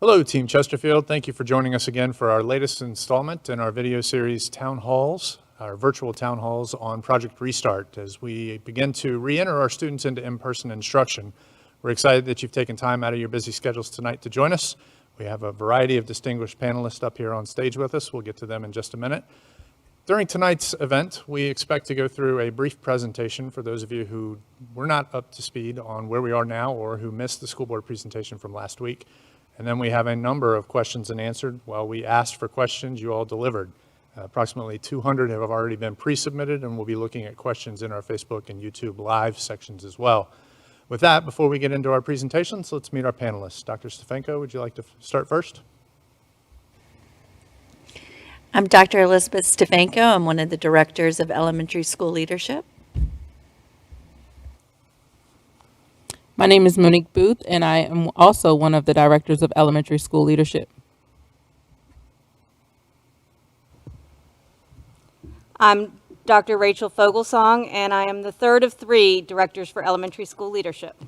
Hello, Team Chesterfield. Thank you for joining us again for our latest installment in our video series, Town Halls, our virtual town halls on Project Restart. As we begin to re-enter our students into in-person instruction, we're excited that you've taken time out of your busy schedules tonight to join us. We have a variety of distinguished panelists up here on stage with us. We'll get to them in just a minute. During tonight's event, we expect to go through a brief presentation for those of you who were not up to speed on where we are now or who missed the school board presentation from last week. And then we have a number of questions and answered. While we asked for questions, you all delivered. Approximately 200 have already been pre-submitted, and we'll be looking at questions in our Facebook and YouTube Live sections as well. With that, before we get into our presentations, let's meet our panelists. Dr. Stefanko, would you like to start first? I'm Dr. Elizabeth Stefanko. I'm one of the directors of elementary school leadership. My name is Monique Booth, and I am also one of the directors of elementary school leadership. I'm Dr. Rachel Fogelsong, and I am the third of three directors for elementary school leadership.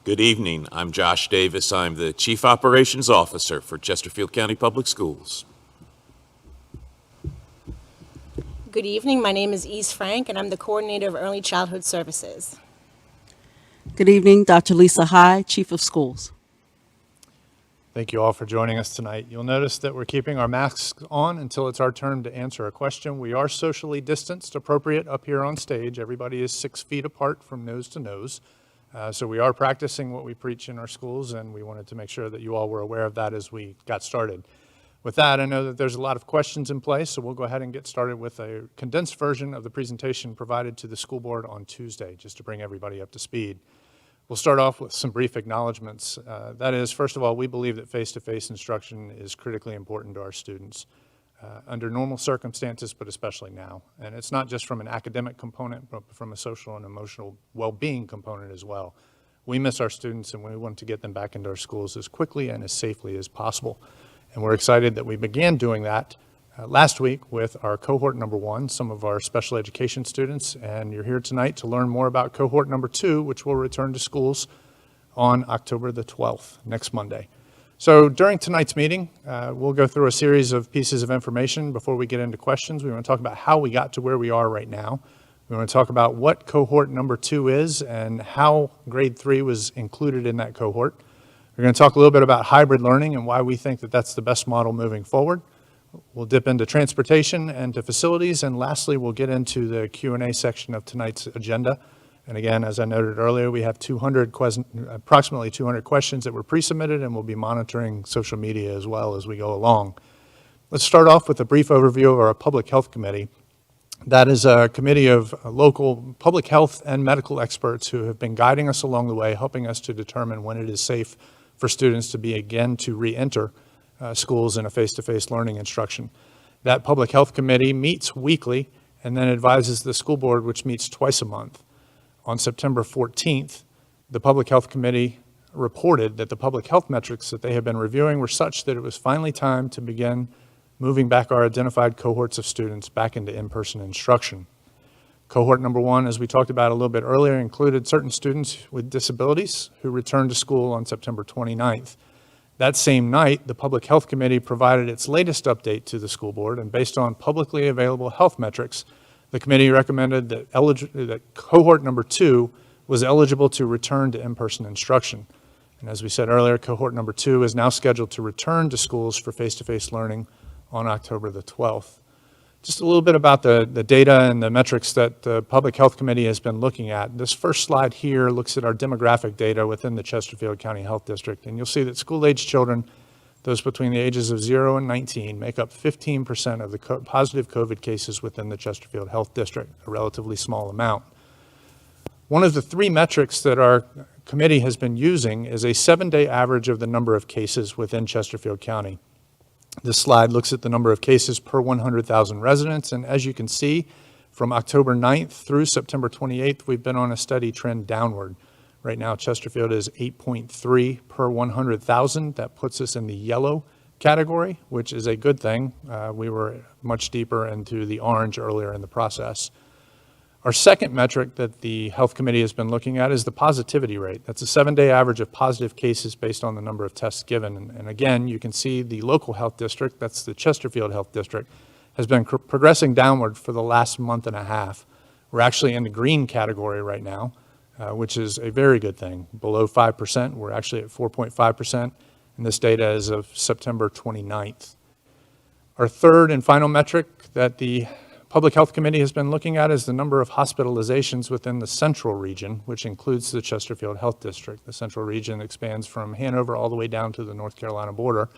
Good evening. I'm Josh Davis. I'm the Chief Operations Officer for Chesterfield County Public Schools. Good evening. My name is Eve Frank, and I'm the Coordinator of Early Childhood Services. Good evening, Dr. Lisa High, Chief of Schools. Thank you all for joining us tonight. You'll notice that we're keeping our masks on until it's our turn to answer a question. We are socially distanced, appropriate up here on stage. Everybody is 6 feet apart from nose to nose. So we are practicing what we preach in our schools, and we wanted to make sure that you all were aware of that as we got started. With that, I know that there's a lot of questions in place, so we'll go ahead and get started with a condensed version of the presentation provided to the school board on Tuesday, just to bring everybody up to speed. We'll start off with some brief acknowledgments. That is, first of all, we believe that face-to-face instruction is critically important to our students under normal circumstances, but especially now. And it's not just from an academic component, but from a social and emotional well-being component as well. We miss our students, and we want to get them back into our schools as quickly and as safely as possible. And we're excited that we began doing that last week with our cohort number 1, some of our special education students. And you're here tonight to learn more about cohort number 2, which will return to schools on October the 12th, next Monday. So during tonight's meeting, we'll go through a series of pieces of information before we get into questions. We want to talk about how we got to where we are right now. We want to talk about what cohort number 2 is and how grade 3 was included in that cohort. We're going to talk a little bit about hybrid learning and why we think that that's the best model moving forward. We'll dip into transportation and to facilities, and lastly, we'll get into the Q&A section of tonight's agenda. And again, as I noted earlier, we have approximately 200 questions that were pre-submitted, and we'll be monitoring social media as well as we go along. Let's start off with a brief overview of our Public Health Committee. That is a committee of local public health and medical experts who have been guiding us along the way, helping us to determine when it is safe for students to re-enter schools in a face-to-face learning instruction. That Public Health Committee meets weekly and then advises the school board, which meets twice a month. On September 14th, the Public Health Committee reported that the public health metrics that they had been reviewing were such that it was finally time to begin moving back our identified cohorts of students back into in-person instruction. Cohort number 1, as we talked about a little bit earlier, included certain students with disabilities who returned to school on September 29th. That same night, the Public Health Committee provided its latest update to the school board, and based on publicly available health metrics, the committee recommended that cohort number 2 was eligible to return to in-person instruction. And as we said earlier, cohort number 2 is now scheduled to return to schools for face-to-face learning on October the 12th. Just a little bit about the data and the metrics that the Public Health Committee has been looking at. This first slide here looks at our demographic data within the Chesterfield County Health District, and you'll see that school-aged children, those between the ages of 0 and 19, make up 15% of the positive COVID cases within the Chesterfield Health District, a relatively small amount. One of the 3 metrics that our committee has been using is a 7-day average of the number of cases within Chesterfield County. This slide looks at the number of cases per 100,000 residents, and as you can see, from October 9th through September 28th, we've been on a steady trend downward. Right now, Chesterfield is 8.3 per 100,000. That puts us in the yellow category, which is a good thing. We were much deeper into the orange earlier in the process. Our second metric that the Health Committee has been looking at is the positivity rate. That's a 7-day average of positive cases based on the number of tests given. And again, you can see the local health district, that's the Chesterfield Health District, has been progressing downward for the last month and a half. We're actually in the green category right now, which is a very good thing. Below 5%, we're actually at 4.5%, and this data is of September 29th. Our third and final metric that the Public Health Committee has been looking at is the number of hospitalizations within the central region, which includes the Chesterfield Health District. The central region expands from Hanover all the way down to the North Carolina border.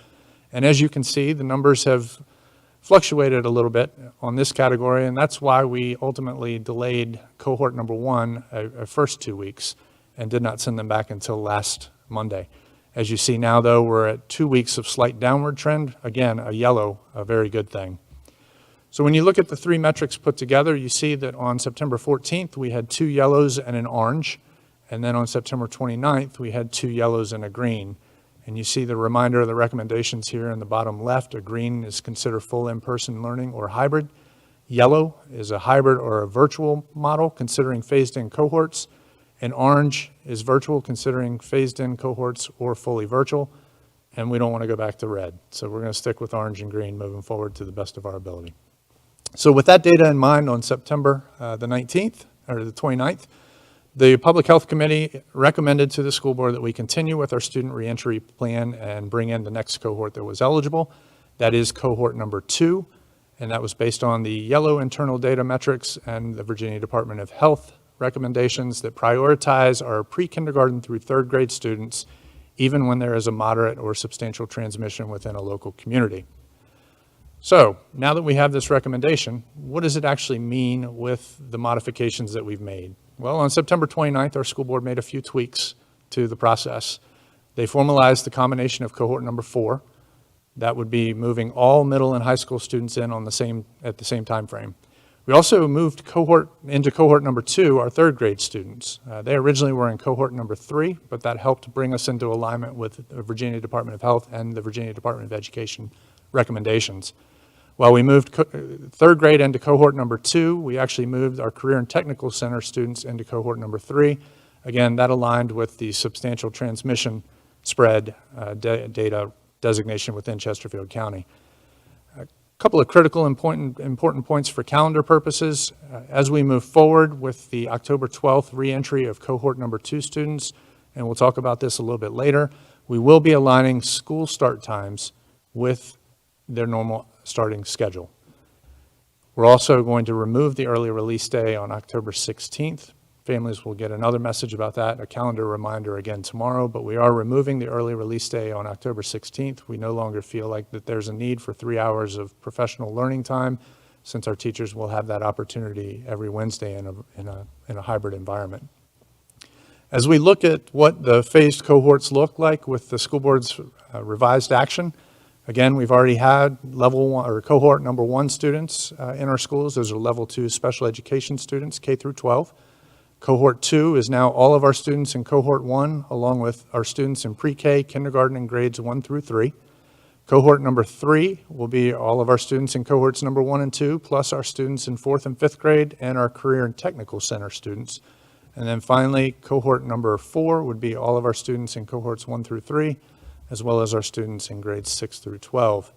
And as you can see, the numbers have fluctuated a little bit on this category, and that's why we ultimately delayed cohort number 1 a first 2 weeks and did not send them back until last Monday. As you see now, though, we're at 2 weeks of slight downward trend. Again, a yellow, a very good thing. So when you look at the 3 metrics put together, you see that on September 14th, we had 2 yellows and an orange. And then on September 29th, we had 2 yellows and a green. And you see the reminder of the recommendations here in the bottom left. A green is considered full in-person learning or hybrid. Yellow is a hybrid or a virtual model, considering phased-in cohorts. And orange is virtual, considering phased-in cohorts or fully virtual. And we don't want to go back to red. So we're going to stick with orange and green moving forward to the best of our ability. So with that data in mind, on September the 19th, or the 29th, the Public Health Committee recommended to the school board that we continue with our student reentry plan and bring in the next cohort that was eligible. That is cohort number 2, and that was based on the yellow internal data metrics and the Virginia Department of Health recommendations that prioritize our pre-kindergarten through 3rd grade students, even when there is a moderate or substantial transmission within a local community. So now that we have this recommendation, what does it actually mean with the modifications that we've made? Well, on September 29th, our school board made a few tweaks to the process. They formalized the combination of cohort number 4. That would be moving all middle and high school students in on at the same time frame. We also moved into cohort number 2, our 3rd grade students. They originally were in cohort number 3, but that helped bring us into alignment with the Virginia Department of Health and the Virginia Department of Education recommendations. While we moved 3rd grade into cohort number 2, we actually moved our Career and Technical Center students into cohort number 3. Again, that aligned with the substantial transmission spread data designation within Chesterfield County. A couple of critical important points for calendar purposes. As we move forward with the October 12th reentry of cohort number 2 students, and we'll talk about this a little bit later, we will be aligning school start times with their normal starting schedule. We're also going to remove the early release day on October 16th. Families will get another message about that, a calendar reminder again tomorrow, but we are removing the early release day on October 16th. We no longer feel like that there's a need for 3 hours of professional learning time, since our teachers will have that opportunity every Wednesday in a hybrid environment. As we look at what the phased cohorts look like with the school board's revised action, again, we've already had level 1 or cohort number 1 students in our schools. Those are level 2 special education students, K through 12. Cohort 2 is now all of our students in cohort 1, along with our students in pre-K, kindergarten, and grades 1 through 3. Cohort number 3 will be all of our students in cohorts number 1 and 2, plus our students in 4th and 5th grade and our Career and Technical Center students. And then finally, cohort number 4 would be all of our students in cohorts 1 through 3, as well as our students in grades 6 through 12.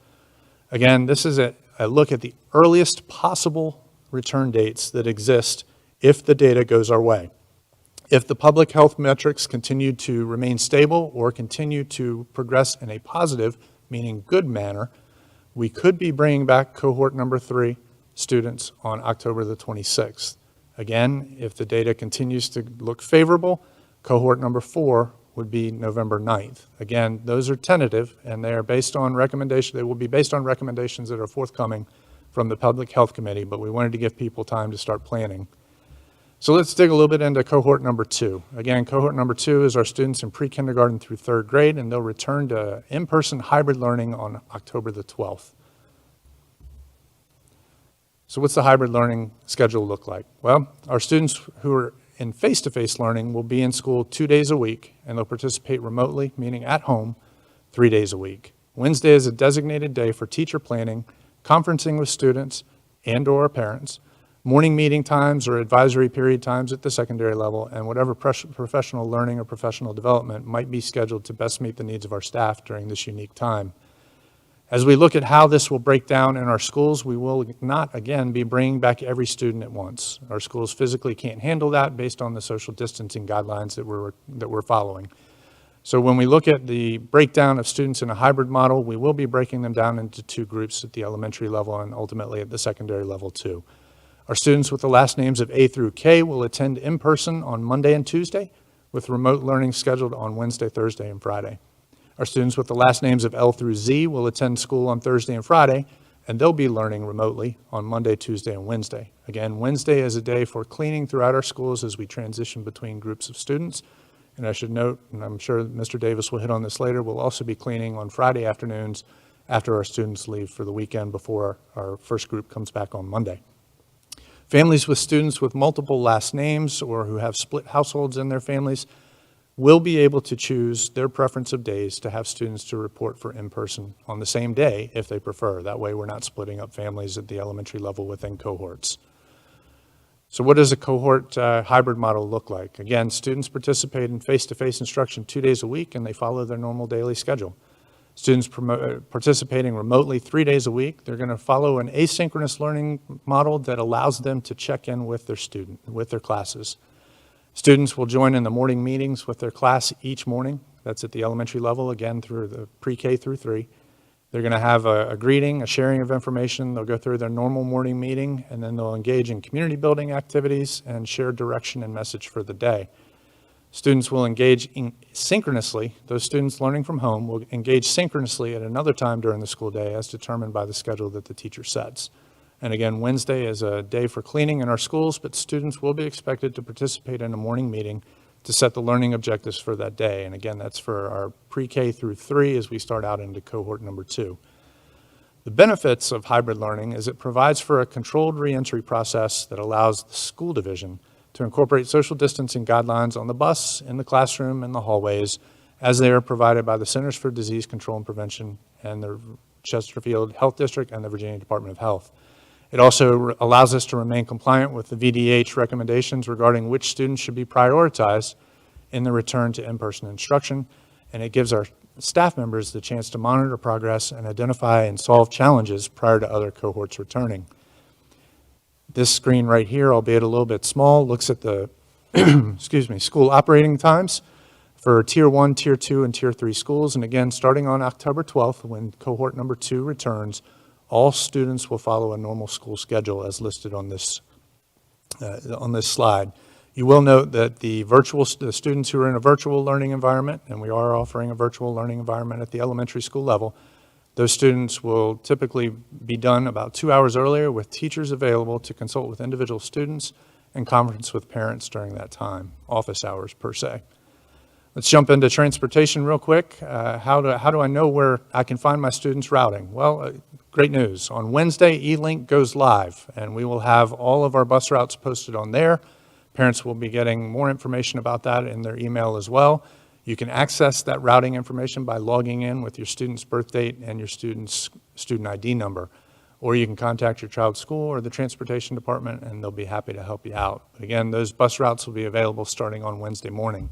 Again, this is a look at the earliest possible return dates that exist if the data goes our way. If the public health metrics continue to remain stable or continue to progress in a positive, meaning good manner, we could be bringing back cohort number 3 students on October the 26th. Again, if the data continues to look favorable, cohort number 4 would be November 9th. Again, those are tentative, and they are based on they will be based on recommendations that are forthcoming from the Public Health Committee, but we wanted to give people time to start planning. So let's dig a little bit into cohort number 2. Again, cohort number 2 is our students in pre-kindergarten through 3rd grade, and they'll return to in-person hybrid learning on October the 12th. So what's the hybrid learning schedule look like? Well, our students who are in face-to-face learning will be in school 2 days a week, and they'll participate remotely, meaning at home, 3 days a week. Wednesday is a designated day for teacher planning, conferencing with students and/or parents. morning meeting times or advisory period times at the secondary level, and whatever professional learning or professional development might be scheduled to best meet the needs of our staff during this unique time. As we look at how this will break down in our schools, we will not, again, be bringing back every student at once. Our schools physically can't handle that based on the social distancing guidelines that we're following. So when we look at the breakdown of students in a hybrid model, we will be breaking them down into two groups at the elementary level and ultimately at the secondary level too. Our students with the last names of A through K will attend in person on Monday and Tuesday, with remote learning scheduled on Wednesday, Thursday, and Friday. Our students with the last names of L through Z will attend school on Thursday and Friday, and they'll be learning remotely on Monday, Tuesday, and Wednesday. Again, Wednesday is a day for cleaning throughout our schools as we transition between groups of students. And I should note, and I'm sure Mr. Davis will hit on this later, we'll also be cleaning on Friday afternoons after our students leave for the weekend before our first group comes back on Monday. Families with students with multiple last names or who have split households in their families will be able to choose their preference of days to have students to report for in-person on the same day if they prefer. That way we're not splitting up families at the elementary level within cohorts. So what does a cohort hybrid model look like? Again, students participate in face-to-face instruction 2 days a week and they follow their normal daily schedule. Students participating remotely 3 days a week, they're going to follow an asynchronous learning model that allows them to check in with their classes. Students will join in the morning meetings with their class each morning. That's at the elementary level, again, through the pre-K through 3. They're going to have a greeting, a sharing of information. They'll go through their normal morning meeting, and then they'll engage in community building activities and share direction and message for the day. Students will engage synchronously. Those students learning from home will engage synchronously at another time during the school day as determined by the schedule that the teacher sets. And again, Wednesday is a day for cleaning in our schools, but students will be expected to participate in a morning meeting to set the learning objectives for that day. And again, that's for our pre-K through 3 as we start out into cohort number 2. The benefits of hybrid learning is it provides for a controlled reentry process that allows the school division to incorporate social distancing guidelines on the bus, in the classroom, and the hallways as they are provided by the Centers for Disease Control and Prevention and the Chesterfield Health District and the Virginia Department of Health. It also allows us to remain compliant with the VDH recommendations regarding which students should be prioritized in the return to in-person instruction, and it gives our staff members the chance to monitor progress and identify and solve challenges prior to other cohorts returning. This screen right here, albeit a little bit small, looks at the school operating times for Tier 1, Tier 2, and Tier 3 schools. And again, starting on October 12th, when cohort number 2 returns, all students will follow a normal school schedule as listed on this slide. You will note that the students who are in a virtual learning environment, and we are offering a virtual learning environment at the elementary school level, those students will typically be done about 2 hours earlier with teachers available to consult with individual students and conference with parents during that time, office hours per se. Let's jump into transportation real quick. How do I know where I can find my students' routing? Well, great news. On Wednesday, eLink goes live, and we will have all of our bus routes posted on there. Parents will be getting more information about that in their email as well. You can access that routing information by logging in with your student's birth date and your student's student ID number. Or you can contact your child's school or the transportation department, and they'll be happy to help you out. But again, those bus routes will be available starting on Wednesday morning.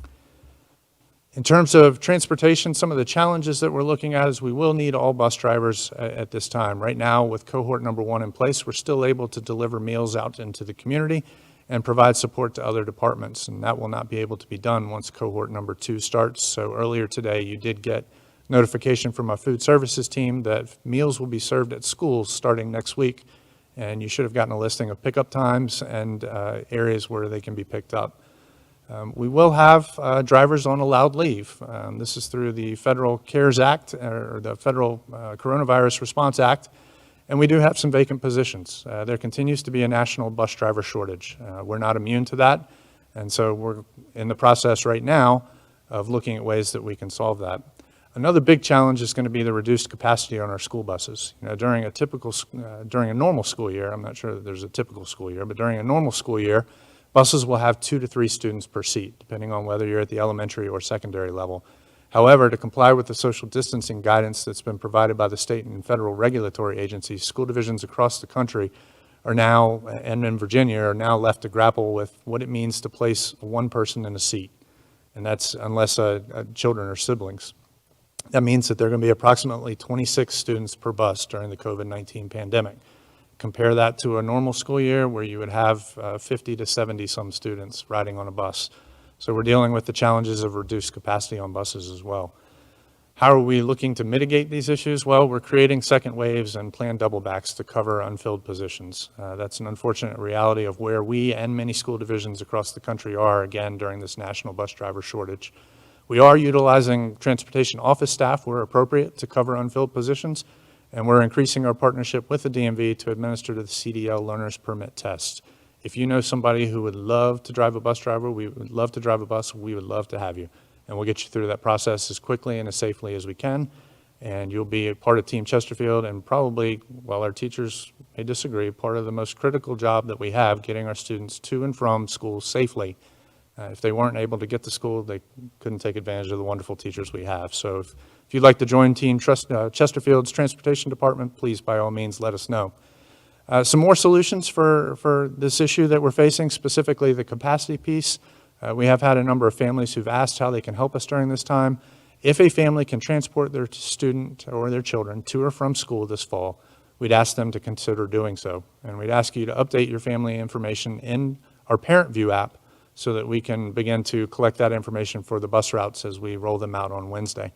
In terms of transportation, some of the challenges that we're looking at is we will need all bus drivers at this time. Right now, with cohort number 1 in place, we're still able to deliver meals out into the community and provide support to other departments, and that will not be able to be done once cohort number 2 starts. So earlier today, you did get notification from our food services team that meals will be served at schools starting next week, and you should have gotten a listing of pickup times and areas where they can be picked up. We will have drivers on allowed leave. This is through the Federal CARES Act, or the Federal Coronavirus Response Act, and we do have some vacant positions. There continues to be a national bus driver shortage. We're not immune to that, and so we're in the process right now of looking at ways that we can solve that. Another big challenge is going to be the reduced capacity on our school buses. You know, during a normal school year, I'm not sure that there's a typical school year, but during a normal school year, buses will have 2 to 3 students per seat, depending on whether you're at the elementary or secondary level. However, to comply with the social distancing guidance that's been provided by the state and federal regulatory agencies, school divisions across the country are now, and in Virginia, are now left to grapple with what it means to place one person in a seat. And that's unless children are siblings. That means that there are going to be approximately 26 students per bus during the COVID-19 pandemic. Compare that to a normal school year where you would have 50 to 70 some students riding on a bus. So we're dealing with the challenges of reduced capacity on buses as well. How are we looking to mitigate these issues? Well, we're creating second waves and planned double backs to cover unfilled positions. That's an unfortunate reality of where we and many school divisions across the country are, again, during this national bus driver shortage. We are utilizing transportation office staff where appropriate to cover unfilled positions, and we're increasing our partnership with the DMV to administer the CDL learner's permit test. If you know somebody who would love to drive a bus driver, we would love to drive a bus, we would love to have you. And we'll get you through that process as quickly and as safely as we can. And you'll be a part of Team Chesterfield and probably, while our teachers may disagree, part of the most critical job that we have, getting our students to and from school safely. If they weren't able to get to school, they couldn't take advantage of the wonderful teachers we have. So if you'd like to join Team Chesterfield's Transportation Department, please, by all means, let us know. Some more solutions for this issue that we're facing, specifically the capacity piece. We have had a number of families who've asked how they can help us during this time. If a family can transport their student or their children to or from school this fall, we'd ask them to consider doing so. And we'd ask you to update your family information in our Parent View app so that we can begin to collect that information for the bus routes as we roll them out on Wednesday.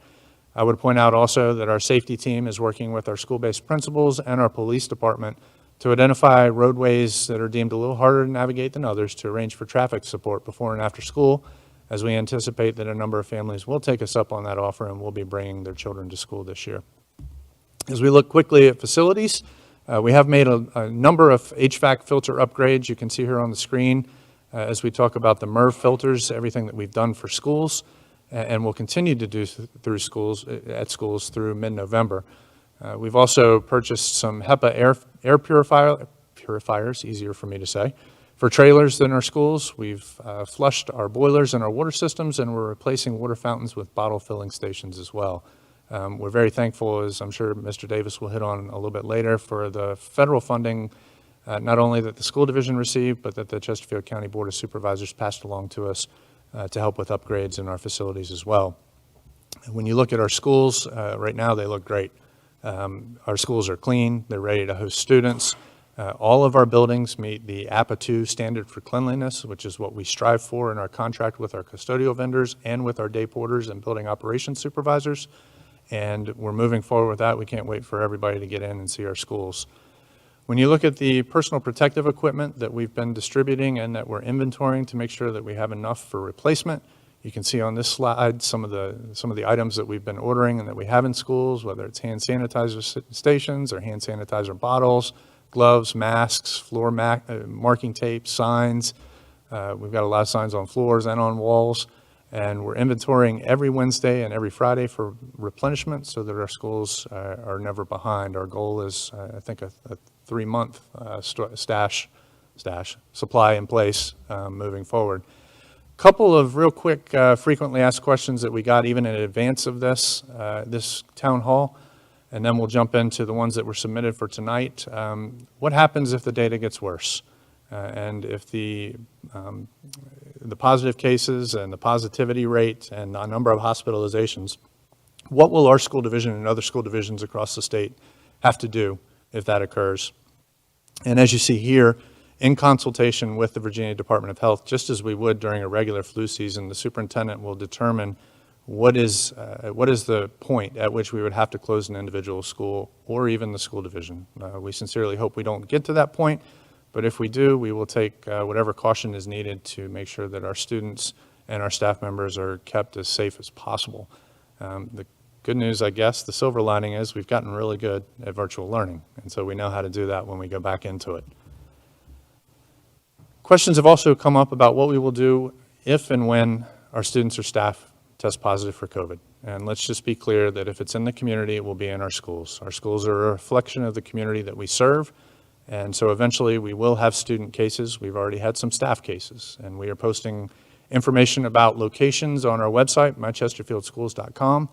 I would point out also that our safety team is working with our school-based principals and our police department to identify roadways that are deemed a little harder to navigate than others to arrange for traffic support before and after school, as we anticipate that a number of families will take us up on that offer and will be bringing their children to school this year. As we look quickly at facilities, we have made a number of HVAC filter upgrades. You can see here on the screen as we talk about the MERV filters, everything that we've done for schools, and will continue to do through schools through mid-November. We've also purchased some HEPA air purifiers, easier for me to say, for trailers in our schools. We've flushed our boilers and our water systems, and we're replacing water fountains with bottle filling stations as well. We're very thankful, as I'm sure Mr. Davis will hit on a little bit later, for the federal funding, not only that the school division received, but that the Chesterfield County Board of Supervisors passed along to us to help with upgrades in our facilities as well. When you look at our schools, right now they look great. Our schools are clean, they're ready to host students. All of our buildings meet the APA 2 standard for cleanliness, which is what we strive for in our contract with our custodial vendors and with our day porters and building operations supervisors. And we're moving forward with that. We can't wait for everybody to get in and see our schools. When you look at the personal protective equipment that we've been distributing and that we're inventorying to make sure that we have enough for replacement, you can see on this slide some of the items that we've been ordering and that we have in schools, whether it's hand sanitizer stations or hand sanitizer bottles, gloves, masks, floor marking tape, signs. We've got a lot of signs on floors and on walls. And we're inventorying every Wednesday and every Friday for replenishment so that our schools are never behind. Our goal is, I think, a 3-month supply in place moving forward. Couple of real quick frequently asked questions that we got even in advance of this town hall, and then we'll jump into the ones that were submitted for tonight. What happens if the data gets worse? And if the positive cases and the positivity rate and the number of hospitalizations, what will our school division and other school divisions across the state have to do if that occurs? And as you see here, in consultation with the Virginia Department of Health, just as we would during a regular flu season, the superintendent will determine what is the point at which we would have to close an individual school or even the school division. We sincerely hope we don't get to that point, but if we do, we will take whatever caution is needed to make sure that our students and our staff members are kept as safe as possible. The good news, I guess, the silver lining is we've gotten really good at virtual learning, and so we know how to do that when we go back into it. Questions have also come up about what we will do if and when our students or staff test positive for COVID. And let's just be clear that if it's in the community, it will be in our schools. Our schools are a reflection of the community that we serve. And so eventually we will have student cases. We've already had some staff cases, and we are posting information about locations on our website, mychesterfieldschools.com.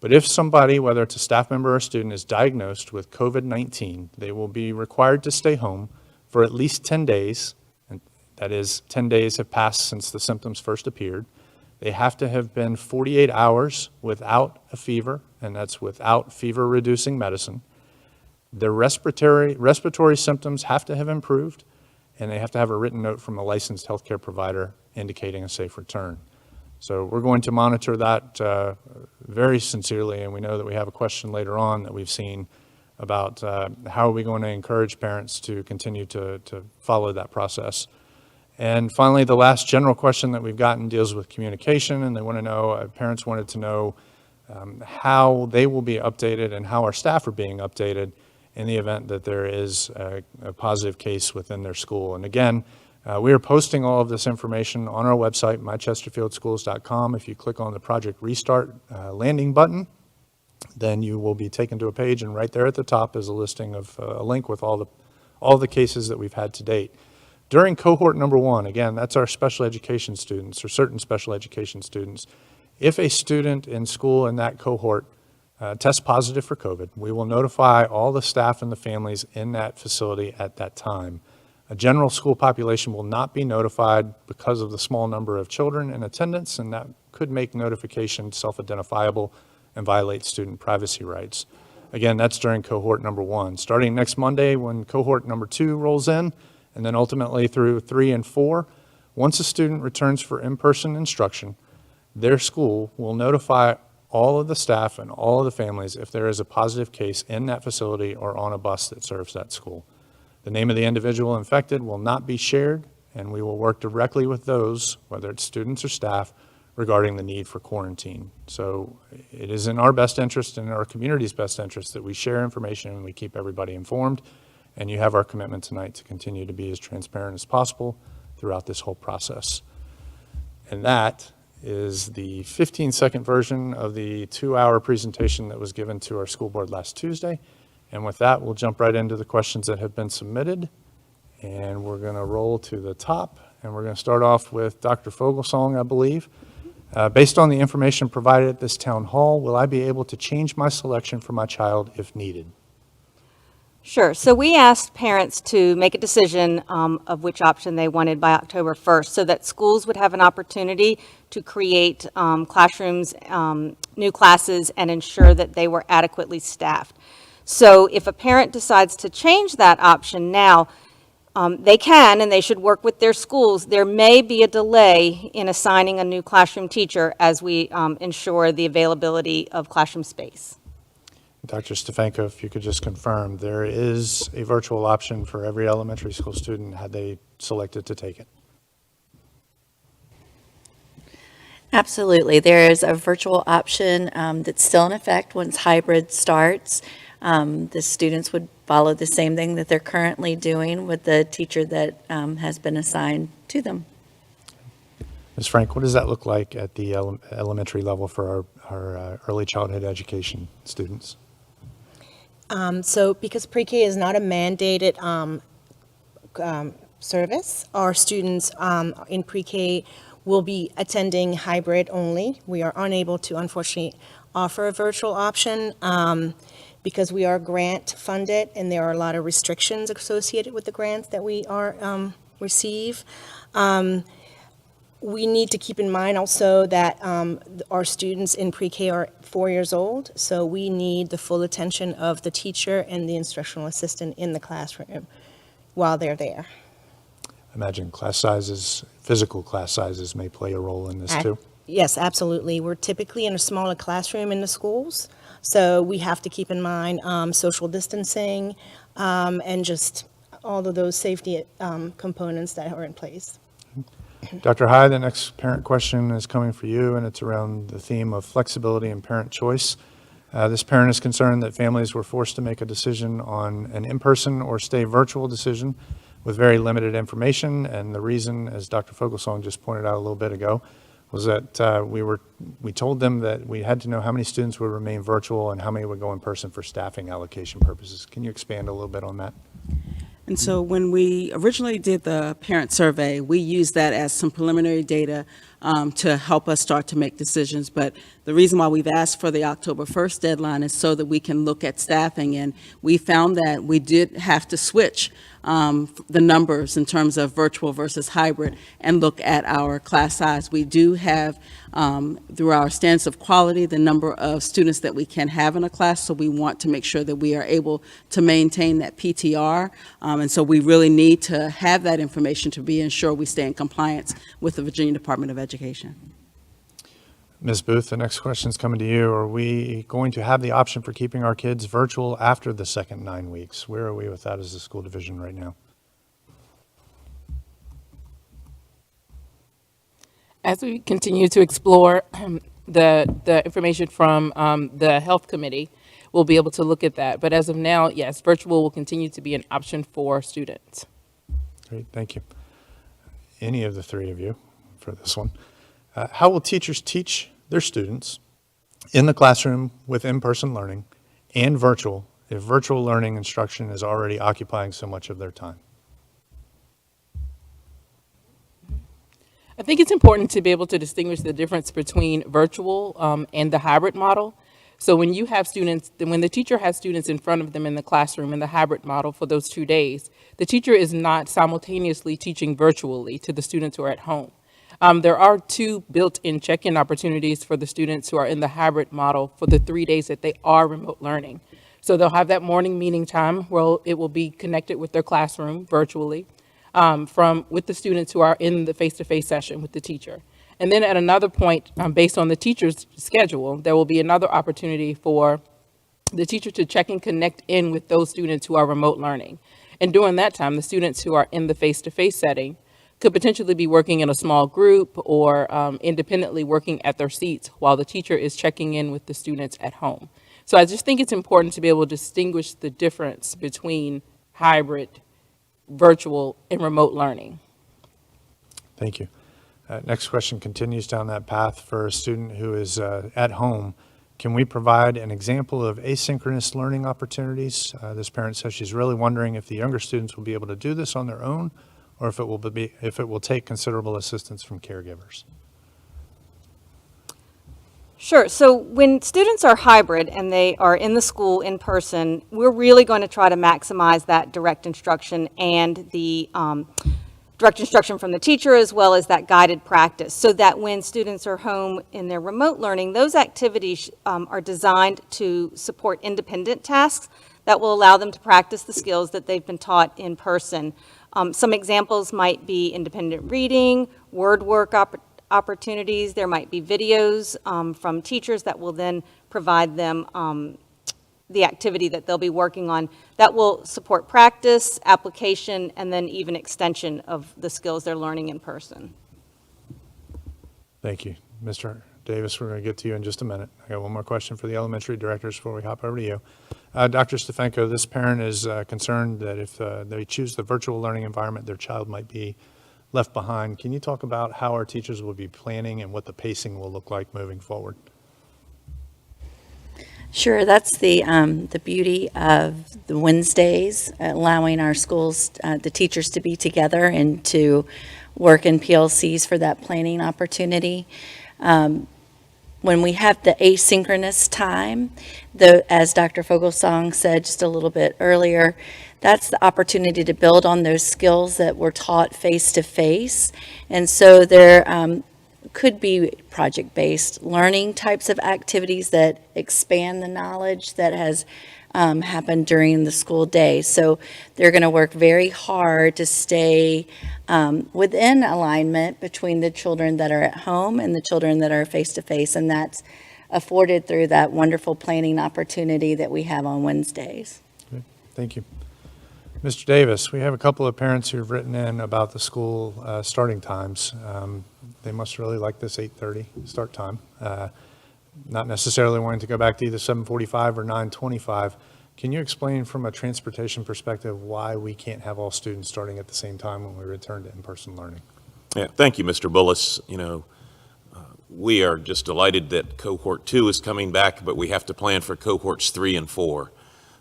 But if somebody, whether it's a staff member or a student, is diagnosed with COVID-19, they will be required to stay home for at least 10 days, and that is 10 days have passed since the symptoms first appeared. They have to have been 48 hours without a fever, and that's without fever-reducing medicine. Their respiratory symptoms have to have improved, and they have to have a written note from a licensed healthcare provider indicating a safe return. So we're going to monitor that very sincerely, and we know that we have a question later on that we've seen about how are we going to encourage parents to continue to follow that process. And finally, the last general question that we've gotten deals with communication, and they want to know, parents wanted to know how they will be updated and how our staff are being updated in the event that there is a positive case within their school. And again, we are posting all of this information on our website, mychesterfieldschools.com. If you click on the Project Restart landing button, then you will be taken to a page, and right there at the top is a listing of a link with all the cases that we've had to date. During cohort number 1, again, that's our special education students or certain special education students. If a student in school in that cohort tests positive for COVID, we will notify all the staff and the families in that facility at that time. A general school population will not be notified because of the small number of children in attendance, and that could make notification self-identifiable and violate student privacy rights. Again, that's during cohort number 1. Starting next Monday when cohort number 2 rolls in, and then ultimately through 3 and 4, once a student returns for in-person instruction, their school will notify all of the staff and all of the families if there is a positive case in that facility or on a bus that serves that school. The name of the individual infected will not be shared, and we will work directly with those, whether it's students or staff, regarding the need for quarantine. So it is in our best interest and in our community's best interest that we share information and we keep everybody informed. And you have our commitment tonight to continue to be as transparent as possible throughout this whole process. And that is the 15-second version of the 2-hour presentation that was given to our school board last Tuesday. And with that, we'll jump right into the questions that have been submitted. And we're going to roll to the top. And we're going to start off with Dr. Fogelsong, I believe. Based on the information provided at this town hall, will I be able to change my selection for my child if needed? Sure. So we asked parents to make a decision of which option they wanted by October 1st so that schools would have an opportunity to create classrooms, new classes, and ensure that they were adequately staffed. So if a parent decides to change that option now, they can, and they should work with their schools. There may be a delay in assigning a new classroom teacher as we ensure the availability of classroom space. Dr. Stefanko, if you could just confirm, there is a virtual option for every elementary school student had they selected to take it. Absolutely. There is a virtual option that's still in effect once hybrid starts. The students would follow the same thing that they're currently doing with the teacher that has been assigned to them. Ms. Frank, what does that look like at the elementary level for our early childhood education students? So because pre-K is not a mandated service, our students in pre-K will be attending hybrid only. We are unable to, unfortunately, offer a virtual option because we are grant funded and there are a lot of restrictions associated with the grants that we are receive. We need to keep in mind also that our students in pre-K are 4 years old, so we need the full attention of the teacher and the instructional assistant in the classroom while they're there. I imagine class sizes, physical class sizes may play a role in this too. Yes, absolutely. We're typically in a smaller classroom in the schools, so we have to keep in mind social distancing and just all of those safety components that are in place. Dr. High, the next parent question is coming for you, and it's around the theme of flexibility and parent choice. This parent is concerned that families were forced to make a decision on an in-person or stay virtual decision with very limited information, and the reason, as Dr. Fogelsong just pointed out a little bit ago, was that we told them that we had to know how many students would remain virtual and how many would go in person for staffing allocation purposes. Can you expand a little bit on that? And so when we originally did the parent survey, we used that as some preliminary data to help us start to make decisions. But the reason why we've asked for the October 1st deadline is so that we can look at staffing. And we found that we did have to switch the numbers in terms of virtual versus hybrid and look at our class size. We do have, through our stance of quality, the number of students that we can have in a class, so we want to make sure that we are able to maintain that PTR. And so we really need to have that information to be ensure we stay in compliance with the Virginia Department of Education. Ms. Booth, the next question is coming to you. Are we going to have the option for keeping our kids virtual after the second 9 weeks? Where are we with that as a school division right now? As we continue to explore the information from the health committee, we'll be able to look at that. But as of now, yes, virtual will continue to be an option for students. Great, thank you. Any of the three of you for this one. How will teachers teach their students in the classroom with in-person learning and virtual if virtual learning instruction is already occupying so much of their time? I think it's important to be able to distinguish the difference between virtual and the hybrid model. So when you have students, when the teacher has students in front of them in the classroom in the hybrid model for those 2 days, the teacher is not simultaneously teaching virtually to the students who are at home. There are 2 built-in check-in opportunities for the students who are in the hybrid model for the 3 days that they are remote learning. So they'll have that morning meeting time where it will be connected with their classroom virtually with the students who are in the face-to-face session with the teacher. And then at another point, based on the teacher's schedule, there will be another opportunity for the teacher to check and connect in with those students who are remote learning. And during that time, the students who are in the face-to-face setting could potentially be working in a small group or independently working at their seats while the teacher is checking in with the students at home. So I just think it's important to be able to distinguish the difference between hybrid, virtual, and remote learning. Thank you. Next question continues down that path for a student who is at home. Can we provide an example of asynchronous learning opportunities? This parent says she's really wondering if the younger students will be able to do this on their own or if it will take considerable assistance from caregivers. Sure. So when students are hybrid and they are in the school in person, we're really going to try to maximize that direct instruction and the direct instruction from the teacher as well as that guided practice, so that when students are home in their remote learning, those activities are designed to support independent tasks that will allow them to practice the skills that they've been taught in person. Some examples might be independent reading, word work opportunities. There might be videos from teachers that will then provide them the activity that they'll be working on that will support practice, application, and then even extension of the skills they're learning in person. Thank you. Mr. Davis, we're going to get to you in just a minute. I got one more question for the elementary directors before we hop over to you. Dr. Stefenko, this parent is concerned that if they choose the virtual learning environment, their child might be left behind. Can you talk about how our teachers will be planning and what the pacing will look like moving forward? Sure, that's the beauty of the Wednesdays, allowing our schools, the teachers to be together and to work in PLCs for that planning opportunity. When we have the asynchronous time, as Dr. Fogelsong said just a little bit earlier, that's the opportunity to build on those skills that were taught face-to-face. And so there could be project-based learning types of activities that expand the knowledge that has happened during the school day. So they're going to work very hard to stay within alignment between the children that are at home and the children that are face-to-face, and that's afforded through that wonderful planning opportunity that we have on Wednesdays. Good. Thank you. Mr. Davis, we have a couple of parents who've written in about the school starting times. They must really like this 8:30 start time. Not necessarily wanting to go back to either 7:45 or 9:25. Can you explain from a transportation perspective why we can't have all students starting at the same time when we return to in-person learning? Yeah, thank you, Mr. Bullis. You know, we are just delighted that Cohort 2 is coming back, but we have to plan for Cohorts 3 and 4.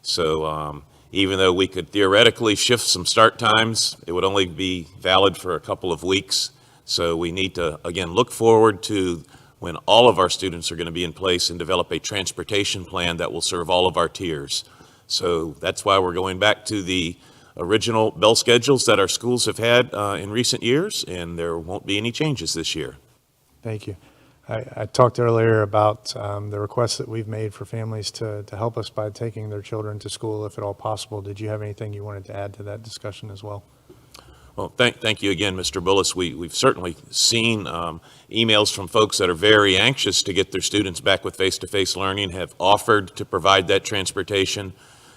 So even though we could theoretically shift some start times, it would only be valid for a couple of weeks. So we need to, again, look forward to when all of our students are going to be in place and develop a transportation plan that will serve all of our tiers. So that's why we're going back to the original bell schedules that our schools have had in recent years, and there won't be any changes this year. Thank you. I talked earlier about the requests that we've made for families to help us by taking their children to school if at all possible. Did you have anything you wanted to add to that discussion as well? Well, thank you again, Mr. Bullis. We've certainly seen emails from folks that are very anxious to get their students back with face-to-face learning, have offered to provide that transportation,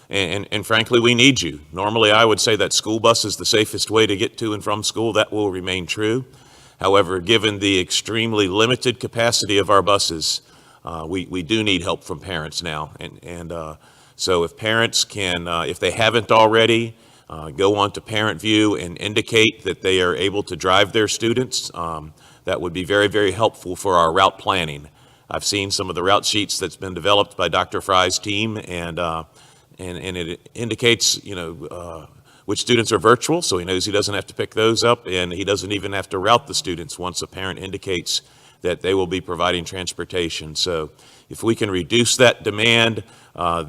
and frankly, we need you. Normally, I would say that school bus is the safest way to get to and from school. That will remain true. However, given the extremely limited capacity of our buses, we do need help from parents now. So if parents can, if they haven't already, go on to Parent View and indicate that they are able to drive their students, that would be very, very helpful for our route planning. I've seen some of the route sheets that's been developed by Dr. Fry's team, and it indicates, which students are virtual, so he knows he doesn't have to pick those up, and he doesn't even have to route the students once a parent indicates that they will be providing transportation. So if we can reduce that demand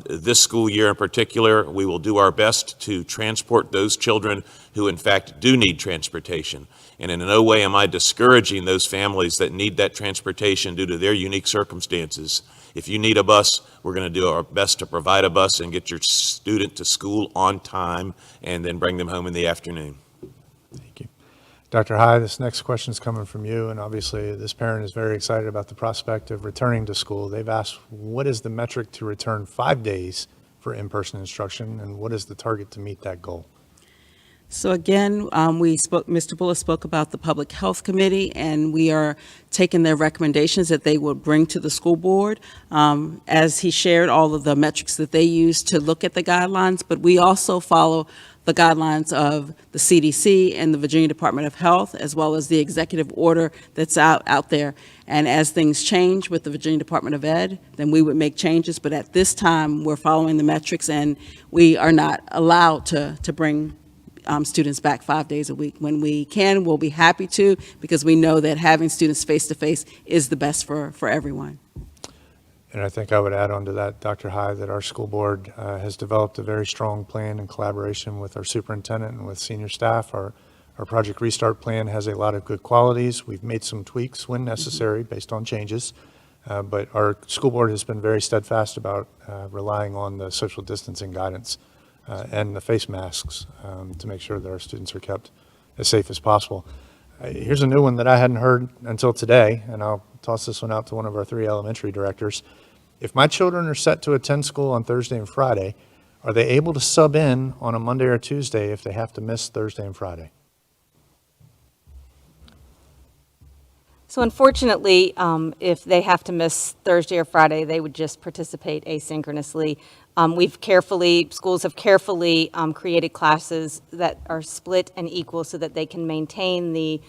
this school year in particular, we will do our best to transport those children who in fact do need transportation. And in no way am I discouraging those families that need that transportation due to their unique circumstances. If you need a bus, we're going to do our best to provide a bus and get your student to school on time and then bring them home in the afternoon. Thank you. Dr. High, this next question is coming from you, and obviously this parent is very excited about the prospect of returning to school. They've asked, what is the metric to return 5 days for in-person instruction, and what is the target to meet that goal? So again, Mr. Bullis spoke about the Public Health Committee, and we are taking their recommendations that they will bring to the school board. As he shared all of the metrics that they use to look at the guidelines, but we also follow the guidelines of the CDC and the Virginia Department of Health, as well as the executive order that's out there. And as things change with the Virginia Department of Ed, then we would make changes. But at this time, we're following the metrics, and we are not allowed to bring students back 5 days a week. When we can, we'll be happy to, because we know that having students face-to-face is the best for everyone. And I think I would add on to that, Dr. High, that our school board has developed a very strong plan in collaboration with our superintendent and with senior staff. Our Project Restart plan has a lot of good qualities. We've made some tweaks when necessary based on changes, but our school board has been very steadfast about relying on the social distancing guidance and the face masks to make sure that our students are kept as safe as possible. Here's a new one that I hadn't heard until today, and I'll toss this one out to one of our 3 elementary directors. If my children are set to attend school on Thursday and Friday, are they able to sub in on a Monday or Tuesday if they have to miss Thursday and Friday? So unfortunately, if they have to miss Thursday or Friday, they would just participate asynchronously. Schools have carefully created classes that are split and equal so that they can maintain the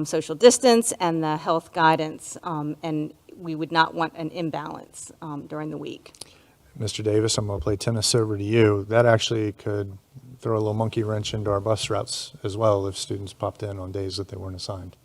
social distance and the health guidance, and we would not want an imbalance during the week. Mr. Davis, I'm going to play tennis over to you. That actually could throw a little monkey wrench into our bus routes as well if students popped in on days that they weren't assigned.